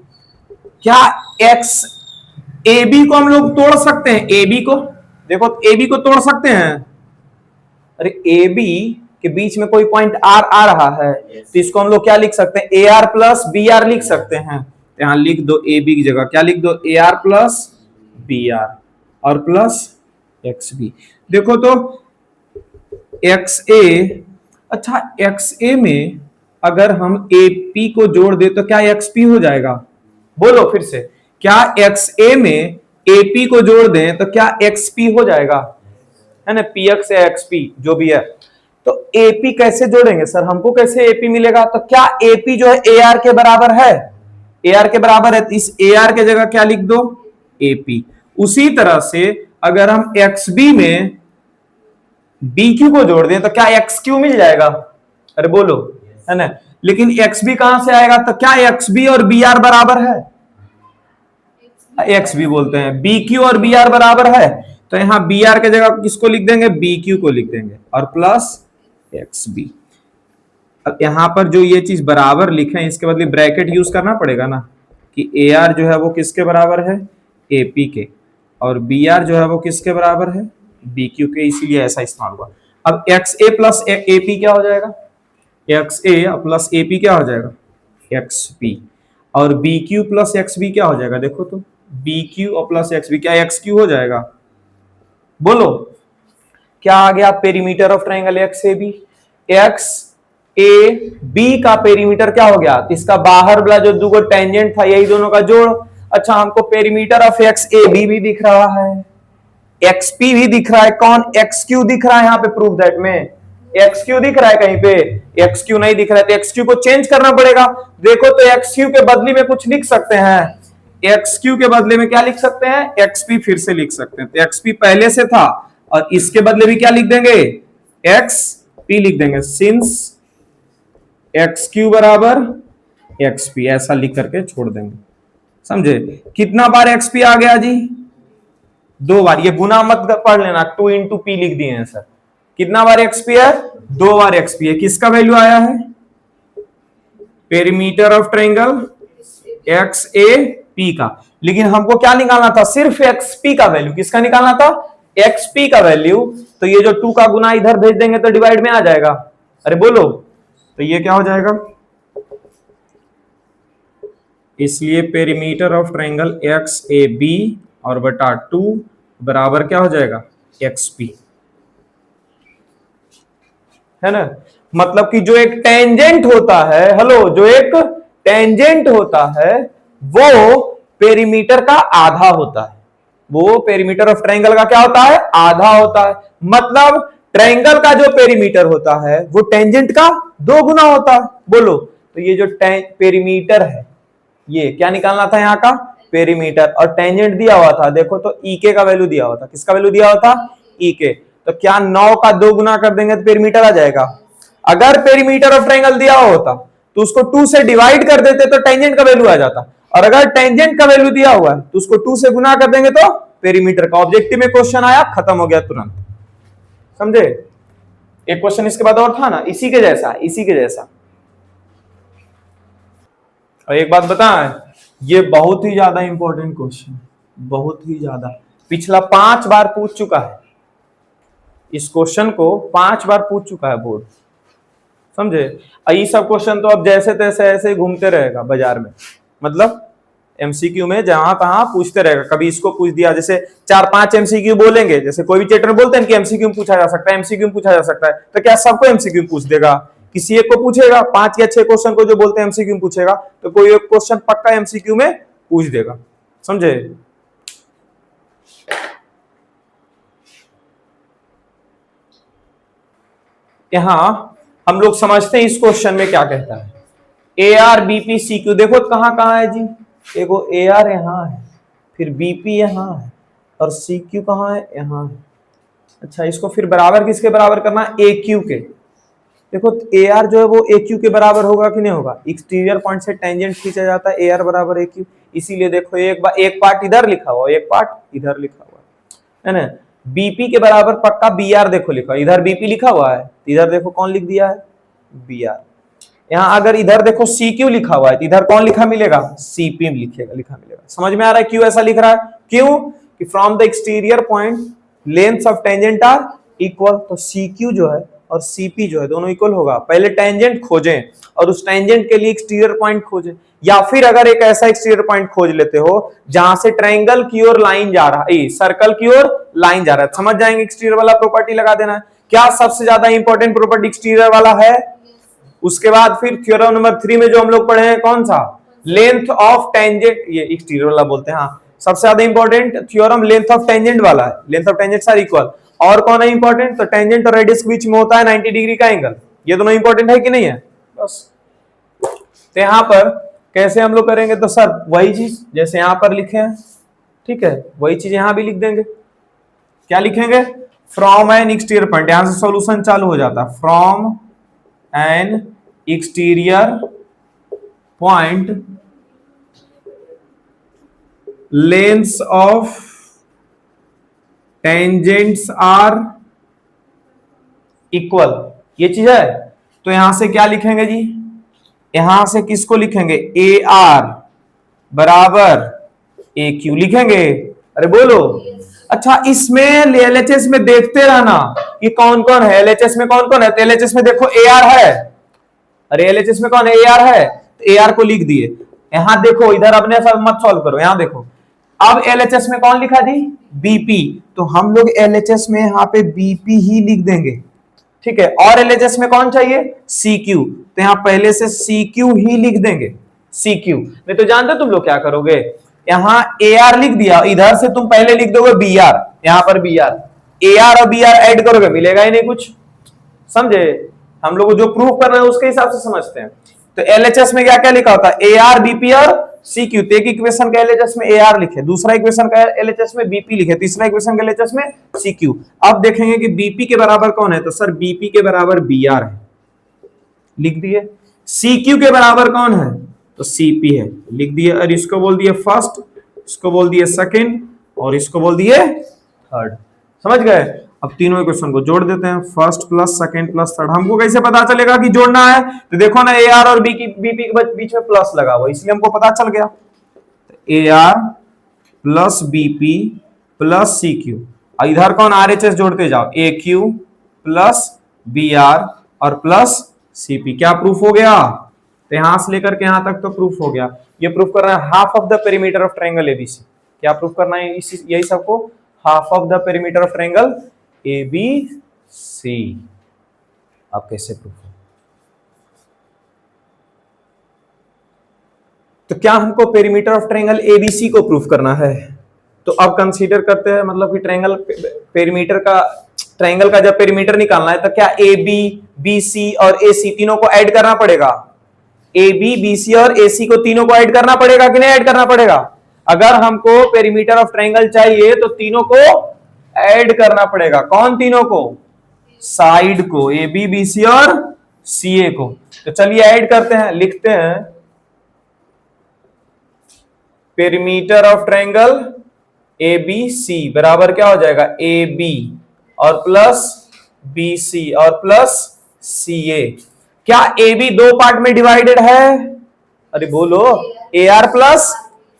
क्या एक्स ए बी को हम लोग तोड़ सकते हैं, ए बी को, देखो ए बी को तोड़ सकते हैं। अरे ए बी के बीच में कोई पॉइंट आर आ रहा है, तो इसको हम लोग क्या लिख सकते हैं, A R plus B R लिख सकते हैं। यहां लिख दो ए बी की जगह क्या लिख दो, A R plus B R और प्लस एक्स बी। देखो तो एक्स ए, अच्छा एक्स ए में अगर हम ए पी को जोड़ दे तो क्या एक्स पी हो जाएगा, बोलो फिर से, क्या एक्स ए में ए पी को जोड़ दें तो क्या एक्स पी हो जाएगा, है ना, पी एक्स या एक्स पी जो भी है। तो एपी कैसे जोड़ेंगे सर, हमको कैसे एपी मिलेगा, तो क्या एपी जो है ए आर के बराबर है, ए आर के बराबर है, तो इस ए आर के जगह क्या लिख दो, एपी। उसी तरह से अगर हम एक्स बी में बी क्यू को जोड़ दें तो क्या एक्स क्यू मिल जाएगा, अरे बोलो, है ना। लेकिन एक्स बी कहां से आएगा, तो क्या एक्स बी और बी आर बराबर है, एक्स बी बोलते हैं, बी क्यू और बी आर बराबर है, तो यहां बी आर के जगह किसको लिख देंगे, बी क्यू को लिख देंगे और प्लस एक्स बी। अब यहां पर जो ये चीज बराबर लिखे हैं इसके बदले ब्रैकेट यूज करना पड़ेगा ना, कि ए आर जो है वो किसके बराबर है, ए पी के, और बी आर जो है वो किसके बराबर है, बी क्यू के, इसीलिए ऐसा इस्तेमाल हुआ। अब X A plus A P क्या हो जाएगा, X A plus A P क्या हो जाएगा, एक्स पी, और B Q plus X B क्या हो जाएगा, देखो तो बी क्यू और प्लस एक्स बी, क्या एक्स क्यू हो जाएगा, बोलो क्या आ गया, perimeter of triangle X A B. X A B का पेरीमीटर क्या हो गया, इसका बाहर वाला जो दो टेंजेंट था यही दोनों का जोड़। अच्छा हमको perimeter of X A B भी दिख रहा है, एक्स पी भी दिख रहा है, कौन, एक्स क्यू दिख रहा है यहाँ पे प्रूफ दैट में, एक्स क्यू दिख रहा है कहीं पे, एक्स क्यू नहीं दिख रहा है, तो एक्स क्यू को चेंज करना पड़ेगा। देखो तो एक्स क्यू के बदले में कुछ लिख सकते हैं, एक्स क्यू के बदले में क्या लिख सकते हैं, एक्स पी फिर से लिख सकते हैं, तो एक्स पी पहले से था और इसके बदले भी क्या लिख देंगे, एक्स पी लिख देंगे, सिंस एक्स क्यू बराबर एक्स पी, ऐसा लिख करके छोड़ देंगे, समझे। कितना बार एक्स पी आ गया जी, 2 बार, ये गुना मत पढ़ लेना, 2 into p लिख दिए हैं सर। कितना बार एक्स पी है, 2 बार एक्स पी है, किसका वैल्यू आया है, perimeter of triangle X A P का। लेकिन हमको क्या निकालना था, सिर्फ एक्स पी का वैल्यू। किसका निकालना था, एक्स पी का वैल्यू। तो ये जो 2 का गुना इधर भेज देंगे तो डिवाइड में आ जाएगा। अरे बोलो, तो ये क्या हो जाएगा, इसलिए perimeter of triangle X A B और बटा 2 बराबर क्या हो जाएगा, एक्स पी, है ना। मतलब कि जो एक टेंजेंट होता है, हेलो, जो एक टेंजेंट होता है वो पेरीमीटर का आधा होता है। वो पेरीमीटर ऑफ ट्रायंगल का क्या होता है, आधा होता है। मतलब ट्रायंगल का जो पेरीमीटर होता है वो टेंजेंट का 2 गुना होता है। बोलो, तो ये जो पेरीमीटर है, ये क्या निकालना था यहाँ का, पेरीमीटर, और टेंजेंट दिया हुआ था, देखो तो ईके का वैल्यू दिया हुआ था। किसका वैल्यू दिया हुआ था, ईके। तो क्या 9 का 2 गुना कर देंगे तो पेरीमीटर आ जाएगा। अगर पेरीमीटर ऑफ ट्रायंगल दिया हुआ होता तो उसको 2 से डिवाइड कर देते तो टेंजेंट का वैल्यू आ जाता, और अगर टेंजेंट का वैल्यू दिया हुआ है तो उसको 2 से गुना कर देंगे तो पेरीमीटर का। ऑब्जेक्टिव में क्वेश्चन आया, खत्म हो गया तुरंत, समझे। एक क्वेश्चन इसके बाद और था ना, इसी के जैसा, इसी के जैसा। और एक बात बताएं, ये बहुत ही ज्यादा इंपॉर्टेंट क्वेश्चन, बहुत ही ज्यादा, पिछला 5 बार पूछ चुका है इस क्वेश्चन को, 5 बार पूछ चुका है बोर्ड, समझे। ये सब क्वेश्चन तो अब जैसे तैसे ऐसे घूमते रहेगा बाजार में, मतलब एमसीक्यू में जहां तहां पूछते रहेगा। कभी इसको पूछ दिया, जैसे 4-5 एमसीक्यू बोलेंगे, जैसे कोई भी चैप्टर बोलते हैं कि एमसीक्यू पूछा जा सकता है, एमसीक्यू पूछा जा सकता है, तो क्या सबको एमसीक्यू पूछ देगा, किसी एक को पूछेगा। 5 या 6 क्वेश्चन को जो बोलते हैं एमसीक्यू पूछेगा, तो कोई एक क्वेश्चन पक्का एमसीक्यू में पूछ देगा, समझे। यहां हम लोग समझते हैं इस क्वेश्चन में क्या कहता है, A R BP C Q. देखो कहां कहां है जी, देखो ए आर यहां है, फिर बीपी यहां है, और सी क्यू कहां है, यहां है। अच्छा, इसको फिर बराबर किसके बराबर करना, ए क्यू के। देखो ए आर जो है वो ए क्यू के बराबर होगा कि नहीं होगा, एक्सटीरियर पॉइंट से टेंजेंट खींचा जाता है, ए आर बराबर ए क्यू। इसीलिए देखो एक पार्ट इधर लिखा हुआ, एक पार्ट इधर लिखा हुआ है ना। बीपी के बराबर पक्का बी आर देखो लिखा, इधर बीपी लिखा हुआ है, इधर देखो कौन लिख दिया है, बी आर। यहाँ अगर इधर देखो सी क्यू लिखा हुआ है तो इधर कौन लिखा मिलेगा, सीपी लिखेगा, लिखा मिलेगा। समझ में आ रहा है क्यों ऐसा लिख रहा है, क्यों कि from the exterior point length of tangent are equal. तो सी क्यू जो है और सीपी जो है दोनों इक्वल होगा। पहले टेंजेंट खोजें और उस टेंजेंट के लिए एक्सटीरियर पॉइंट खोजें, या फिर अगर एक ऐसा एक्सटीरियर पॉइंट खोज लेते हो जहां से ट्रायंगल की ओर लाइन जा रहा है, सर्कल की ओर लाइन जा रहा है, समझ जाएंगे एक्सटीरियर वाला प्रॉपर्टी लगा देना है। क्या सबसे ज्यादा इंपॉर्टेंट प्रॉपर्टी एक्सटीरियर वाला है। उसके बाद फिर थ्योरम नंबर 3 में जो हम लोग पढ़े हैं, कौन सा, लेंथ ऑफ टेंजेंट, ये एक्सटीरियर वाला बोलते हैं। हाँ, सबसे ज्यादा important theorem length of tangent वाला है, length of tangents are equal. और कौन है इंपॉर्टेंट, तो टेंजेंट और रेडियस के बीच में होता है 90 डिग्री का एंगल। ये दोनों इंपॉर्टेंट है कि नहीं है, बस। तो यहां पर कैसे हम लोग करेंगे, तो सर वही चीज जैसे यहां पर लिखे हैं, ठीक है, वही चीज यहां भी लिख देंगे। क्या लिखेंगे, फ्रॉम एन एक्सटीरियर पॉइंट, यहां से सॉल्यूशन चालू हो जाता है, from an exterior point lengths of tangents are equal, ये चीज है। तो यहां से क्या लिखेंगे जी, यहां से किसको लिखेंगे, ए आर बराबर ए क्यू लिखेंगे। अरे बोलो, अच्छा इसमें एलएचएस में देखते रहना कि कौन कौन है, एलएचएस में कौन कौन है। तो एलएचएस में देखो ए आर है, अरे एलएचएस में कौन है, ए आर है, तो ए आर को लिख दिए। यहां देखो, इधर अपने सब मत सॉल्व करो, यहां देखो। अब एलएचएस में कौन लिखा जी, बीपी, तो हम लोग एलएचएस में यहाँ पे बीपी ही लिख देंगे, ठीक है। और एलएचएस में कौन चाहिए, सीक्यू, तो यहां पहले से सीक्यू ही लिख देंगे, सीक्यू। नहीं तो जानते तुम लोग क्या करोगे, यहां ए आर लिख दिया, इधर से तुम पहले लिख दोगे बी आर, यहां पर बी आर, ए आर और बी आर ऐड करोगे, मिलेगा ही नहीं कुछ, समझे। हम लोग जो प्रूव कर रहे हैं उसके हिसाब से समझते हैं। तो एलएचएस में क्या क्या लिखा होता है, ए आर बीपी और सीक्यू। तो एक इक्वेशन का एलएचएस में ए आर लिखे, दूसरा इक्वेशन का एलएचएस में बीपी लिखे, तीसरा इक्वेशन का एलएचएस में सीक्यू। अब देखेंगे कि बीपी के बराबर कौन है, तो सर बीपी के बराबर बी आर है, लिख दिए। सीक्यू के बराबर कौन है, तो सीपी है, लिख दिए। और इसको बोल दिए फर्स्ट, इसको बोल दिए सेकंड, और इसको बोल दिए थर्ड, समझ गए। अब तीनों इक्वेशन को जोड़ देते हैं, first plus second plus third. हमको कैसे पता चलेगा कि जोड़ना है? तो देखो ना, ए आर और बी की बीपी के बीच में प्लस लगा हुआ, इसलिए हमको पता चल गया। A R plus BP plus C Q, और इधर कौन आर एच एस जोड़ते जाओ, A Q plus B R और प्लस सीपी। क्या प्रूफ हो गया? तो यहां से लेकर के यहां तक तो प्रूफ हो गया। ये प्रूफ करना है half of the perimeter of triangle ABC. क्या प्रूफ करना है? यही सबको, half of the perimeter of triangle ABC. अब कैसे प्रूफ हो? तो क्या हमको पेरीमीटर ऑफ ट्रायंगल एबीसी को प्रूफ करना है? तो अब कंसीडर करते हैं, मतलब कि ट्रायंगल पेरीमीटर का, ट्रायंगल का जब पेरीमीटर निकालना है तो क्या ए बी, बी सी और ए सी तीनों को ऐड करना पड़ेगा? ए बी, बी सी और ए सी को तीनों को ऐड करना पड़ेगा कि नहीं ऐड करना पड़ेगा? अगर हमको पेरीमीटर ऑफ ट्रायंगल चाहिए तो तीनों को ऐड करना पड़ेगा। कौन तीनों को? साइड को, ए बी, बी सी और सी ए को। तो चलिए ऐड करते हैं, लिखते हैं perimeter of triangle A B C बराबर क्या हो जाएगा, ए बी और प्लस बी सी और प्लस सी ए। क्या ए बी दो पार्ट में डिवाइडेड है? अरे बोलो, A R plus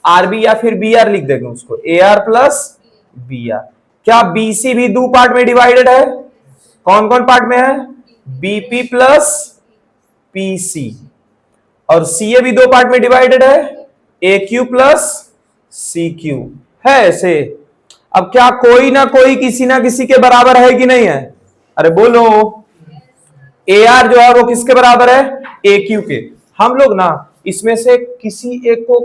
R B, या फिर बी आर लिख देंगे उसको, A R plus B R. क्या बी सी भी दो पार्ट में डिवाइडेड है? कौन कौन पार्ट में है? BP plus PC. और सी ए भी दो पार्ट में डिवाइडेड है, ए क्यू प्लस सी क्यू है ऐसे। अब क्या कोई ना कोई किसी ना किसी के बराबर है कि नहीं है? अरे बोलो, ए आर जो है वो किसके बराबर है? ए क्यू के। हम लोग ना इसमें से किसी एक को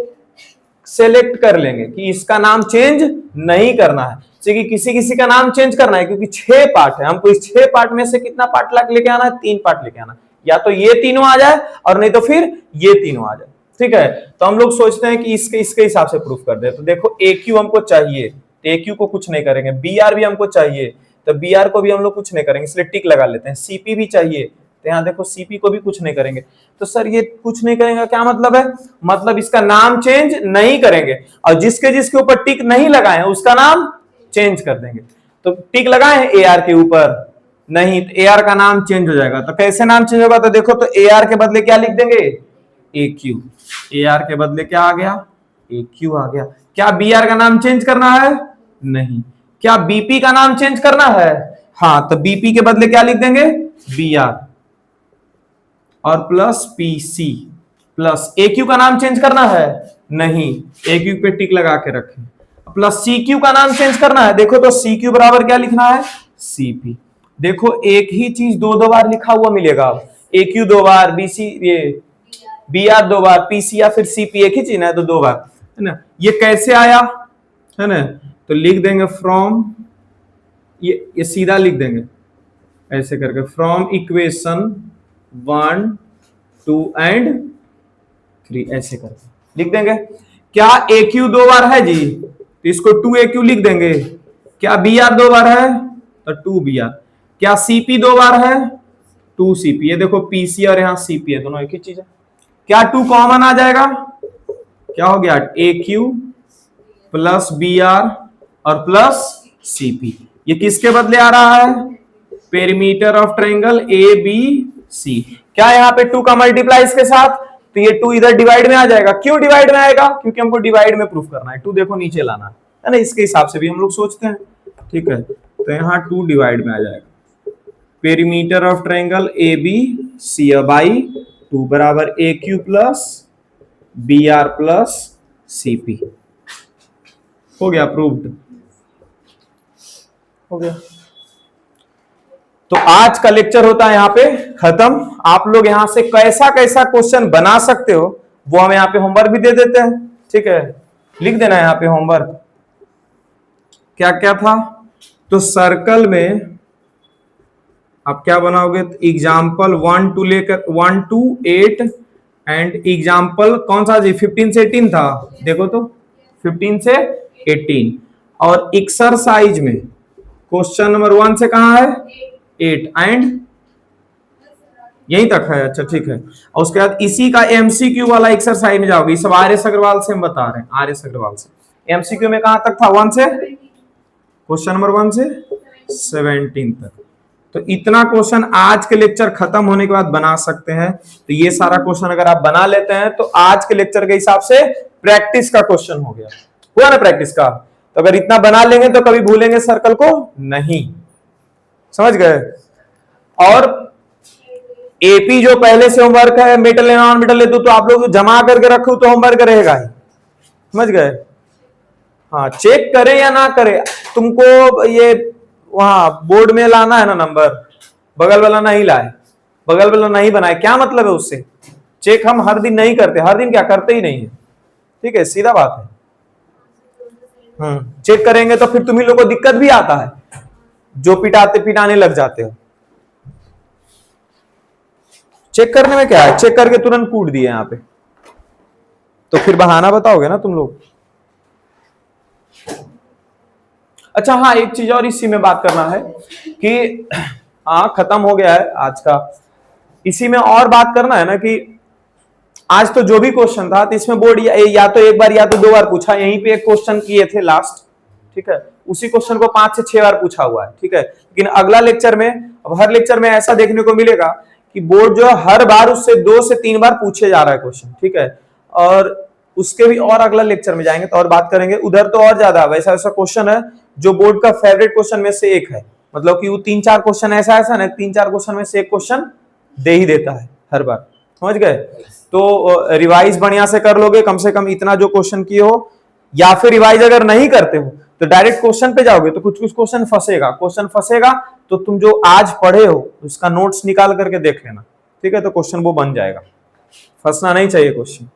सेलेक्ट कर लेंगे कि इसका नाम चेंज नहीं करना है, क्योंकि किसी किसी का नाम चेंज करना है, क्योंकि 6 पार्ट है। हमको इस 6 पार्ट में से कितना पार्ट लेके आना है? 3 पार्ट लेके आना। या तो ये तीनों आ जाए और नहीं तो फिर ये तीनों आ जाए। ठीक है, तो हम लोग सोचते हैं कि इसके हिसाब से प्रूफ कर दे। तो देखो, ए क्यू हमको चाहिए, ए क्यू को कुछ नहीं करेंगे। बी आर भी हमको चाहिए, तो बी आर को भी हम लोग कुछ नहीं करेंगे, इसलिए टिक लगा लेते हैं। सीपी भी चाहिए, तो यहाँ देखो सीपी को भी कुछ नहीं करेंगे। तो सर ये कुछ नहीं करेंगे क्या मतलब है? मतलब इसका नाम चेंज नहीं करेंगे, और जिसके जिसके ऊपर टिक नहीं लगाए हैं उसका नाम चेंज कर देंगे। तो टिक लगाए हैं ए आर के ऊपर, नहीं, तो ए आर का नाम चेंज हो जाएगा। तो कैसे नाम चेंज होगा? तो देखो, तो ए आर के बदले क्या लिख देंगे? ए क्यू। ए आर के बदले क्या आ गया? ए क्यू आ गया। क्या बी आर का नाम चेंज करना है? नहीं। क्या बीपी का नाम चेंज करना है? हाँ, तो बीपी के बदले क्या लिख देंगे? बी आर और प्लस पीसी प्लस। ए क्यू का नाम चेंज करना है? नहीं, ए क्यू पे टिक लगा के रखें। प्लस सी क्यू का नाम चेंज करना है, देखो तो सी क्यू बराबर क्या लिखना है? सीपी। देखो, एक ही चीज दो दो बार लिखा हुआ मिलेगा। ए क्यू 2 बार, बी सी ये बी आर 2 बार, पीसी या फिर सीपी एक ही चीज है तो 2 बार, है ना। ये कैसे आया, है ना? तो लिख देंगे फ्रॉम, ये सीधा लिख देंगे ऐसे करके, फ्रॉम इक्वेशन 1 2 एंड 3 ऐसे करके लिख देंगे। क्या ए क्यू 2 बार है जी, तो इसको 2 ए क्यू लिख देंगे। क्या बी आर 2 बार है, तो 2 बी आर। क्या सीपी 2 बार है, 2 सीपी। ये देखो पीसी और यहाँ सीपी है, दोनों एक ही चीज है। क्या 2 कॉमन आ जाएगा? क्या हो गया? A Q plus B R और प्लस सीपी। ये किसके बदले आ रहा है? Perimeter of triangle A B C. क्या यहाँ पे 2 का मल्टीप्लाई इसके साथ, तो ये 2 इधर डिवाइड में आ जाएगा। क्यों डिवाइड में आएगा? क्योंकि हमको डिवाइड में प्रूफ करना है। 2 देखो नीचे लाना है ना, इसके हिसाब से भी हम लोग सोचते हैं। ठीक है, तो यहाँ 2 डिवाइड में आ जाएगा। Perimeter of triangle A B C by 2 बराबर A Q plus B R plus CP. हो गया प्रूव्ड, हो गया। तो आज का लेक्चर होता है यहाँ पे खत्म। आप लोग यहाँ से कैसा कैसा क्वेश्चन बना सकते हो वो हम यहाँ पे होमवर्क भी दे देते हैं। ठीक है, लिख देना यहाँ पे होमवर्क क्या क्या था। तो सर्कल में आप क्या बनाओगे? एग्जाम्पल 1 to लेकर 1 to 8 एंड एग्जाम्पल कौन सा जी? 15 से 18 था, देखो तो 15 से 18। और एक्सरसाइज में क्वेश्चन नंबर 1 से कहां है? 8 एंड यहीं तक है। अच्छा ठीक है, और उसके बाद इसी का एमसीक्यू वाला एक्सरसाइज में जाओगे। सब आर एस अग्रवाल से हम बता रहे हैं, आर एस अग्रवाल से। एमसीक्यू में कहां तक था? 1 से, क्वेश्चन नंबर 1 से 17 तक। तो इतना क्वेश्चन आज के लेक्चर खत्म होने के बाद बना सकते हैं। तो ये सारा क्वेश्चन अगर आप बना लेते हैं तो आज के लेक्चर के हिसाब से प्रैक्टिस का क्वेश्चन हो गया, हुआ ना प्रैक्टिस का। तो अगर इतना बना लेंगे तो कभी भूलेंगे सर्कल को नहीं, समझ गए। और एपी जो पहले से होमवर्क है, मेटल या नॉन मेटल तो आप लोग जमा करके रखो तो होमवर्क रहेगा ही, समझ गए। हाँ, चेक करे या ना करे, तुमको ये वहां बोर्ड में लाना है ना नंबर, बगल वाला नहीं लाए, बगल वाला नहीं बनाए, क्या मतलब है उससे। चेक हम हर दिन नहीं करते, हर दिन क्या करते ही नहीं है, ठीक है, सीधा बात है। चेक करेंगे तो फिर तुम्ही लोग को दिक्कत भी आता है, जो पिटाने लग जाते हो। चेक करने में क्या है, चेक करके तुरंत कूट दिए यहाँ पे, तो फिर बहाना बताओगे ना तुम लोग। अच्छा हाँ, एक चीज और इसी में बात करना है कि हाँ खत्म हो गया है आज का, इसी में और बात करना है ना कि आज तो जो भी क्वेश्चन था तो इसमें बोर्ड या तो एक बार या तो 2 बार पूछा, यहीं पे एक क्वेश्चन किए थे लास्ट, ठीक है, उसी क्वेश्चन को 5 से 6 बार पूछा हुआ है, ठीक है। लेकिन अगला लेक्चर में, अब हर लेक्चर में ऐसा देखने को मिलेगा कि बोर्ड जो है हर बार उससे 2 से 3 बार पूछे जा रहा है क्वेश्चन, ठीक है। और उसके भी और अगला लेक्चर में जाएंगे तो और बात करेंगे, उधर तो और ज्यादा वैसा वैसा क्वेश्चन है जो बोर्ड का फेवरेट क्वेश्चन में से एक है, मतलब कि वो 3-4 क्वेश्चन ऐसा ना, 3-4 क्वेश्चन में से एक क्वेश्चन दे ही देता है हर बार, समझ गए। तो रिवाइज बढ़िया से कर लोगे, कम से कम इतना जो क्वेश्चन किए हो, या फिर रिवाइज अगर नहीं करते हो तो डायरेक्ट क्वेश्चन पे जाओगे तो कुछ कुछ क्वेश्चन फंसेगा तो तुम जो आज पढ़े हो उसका नोट्स निकाल करके देख लेना, ठीक है, तो क्वेश्चन वो बन जाएगा, फंसना नहीं चाहिए क्वेश्चन।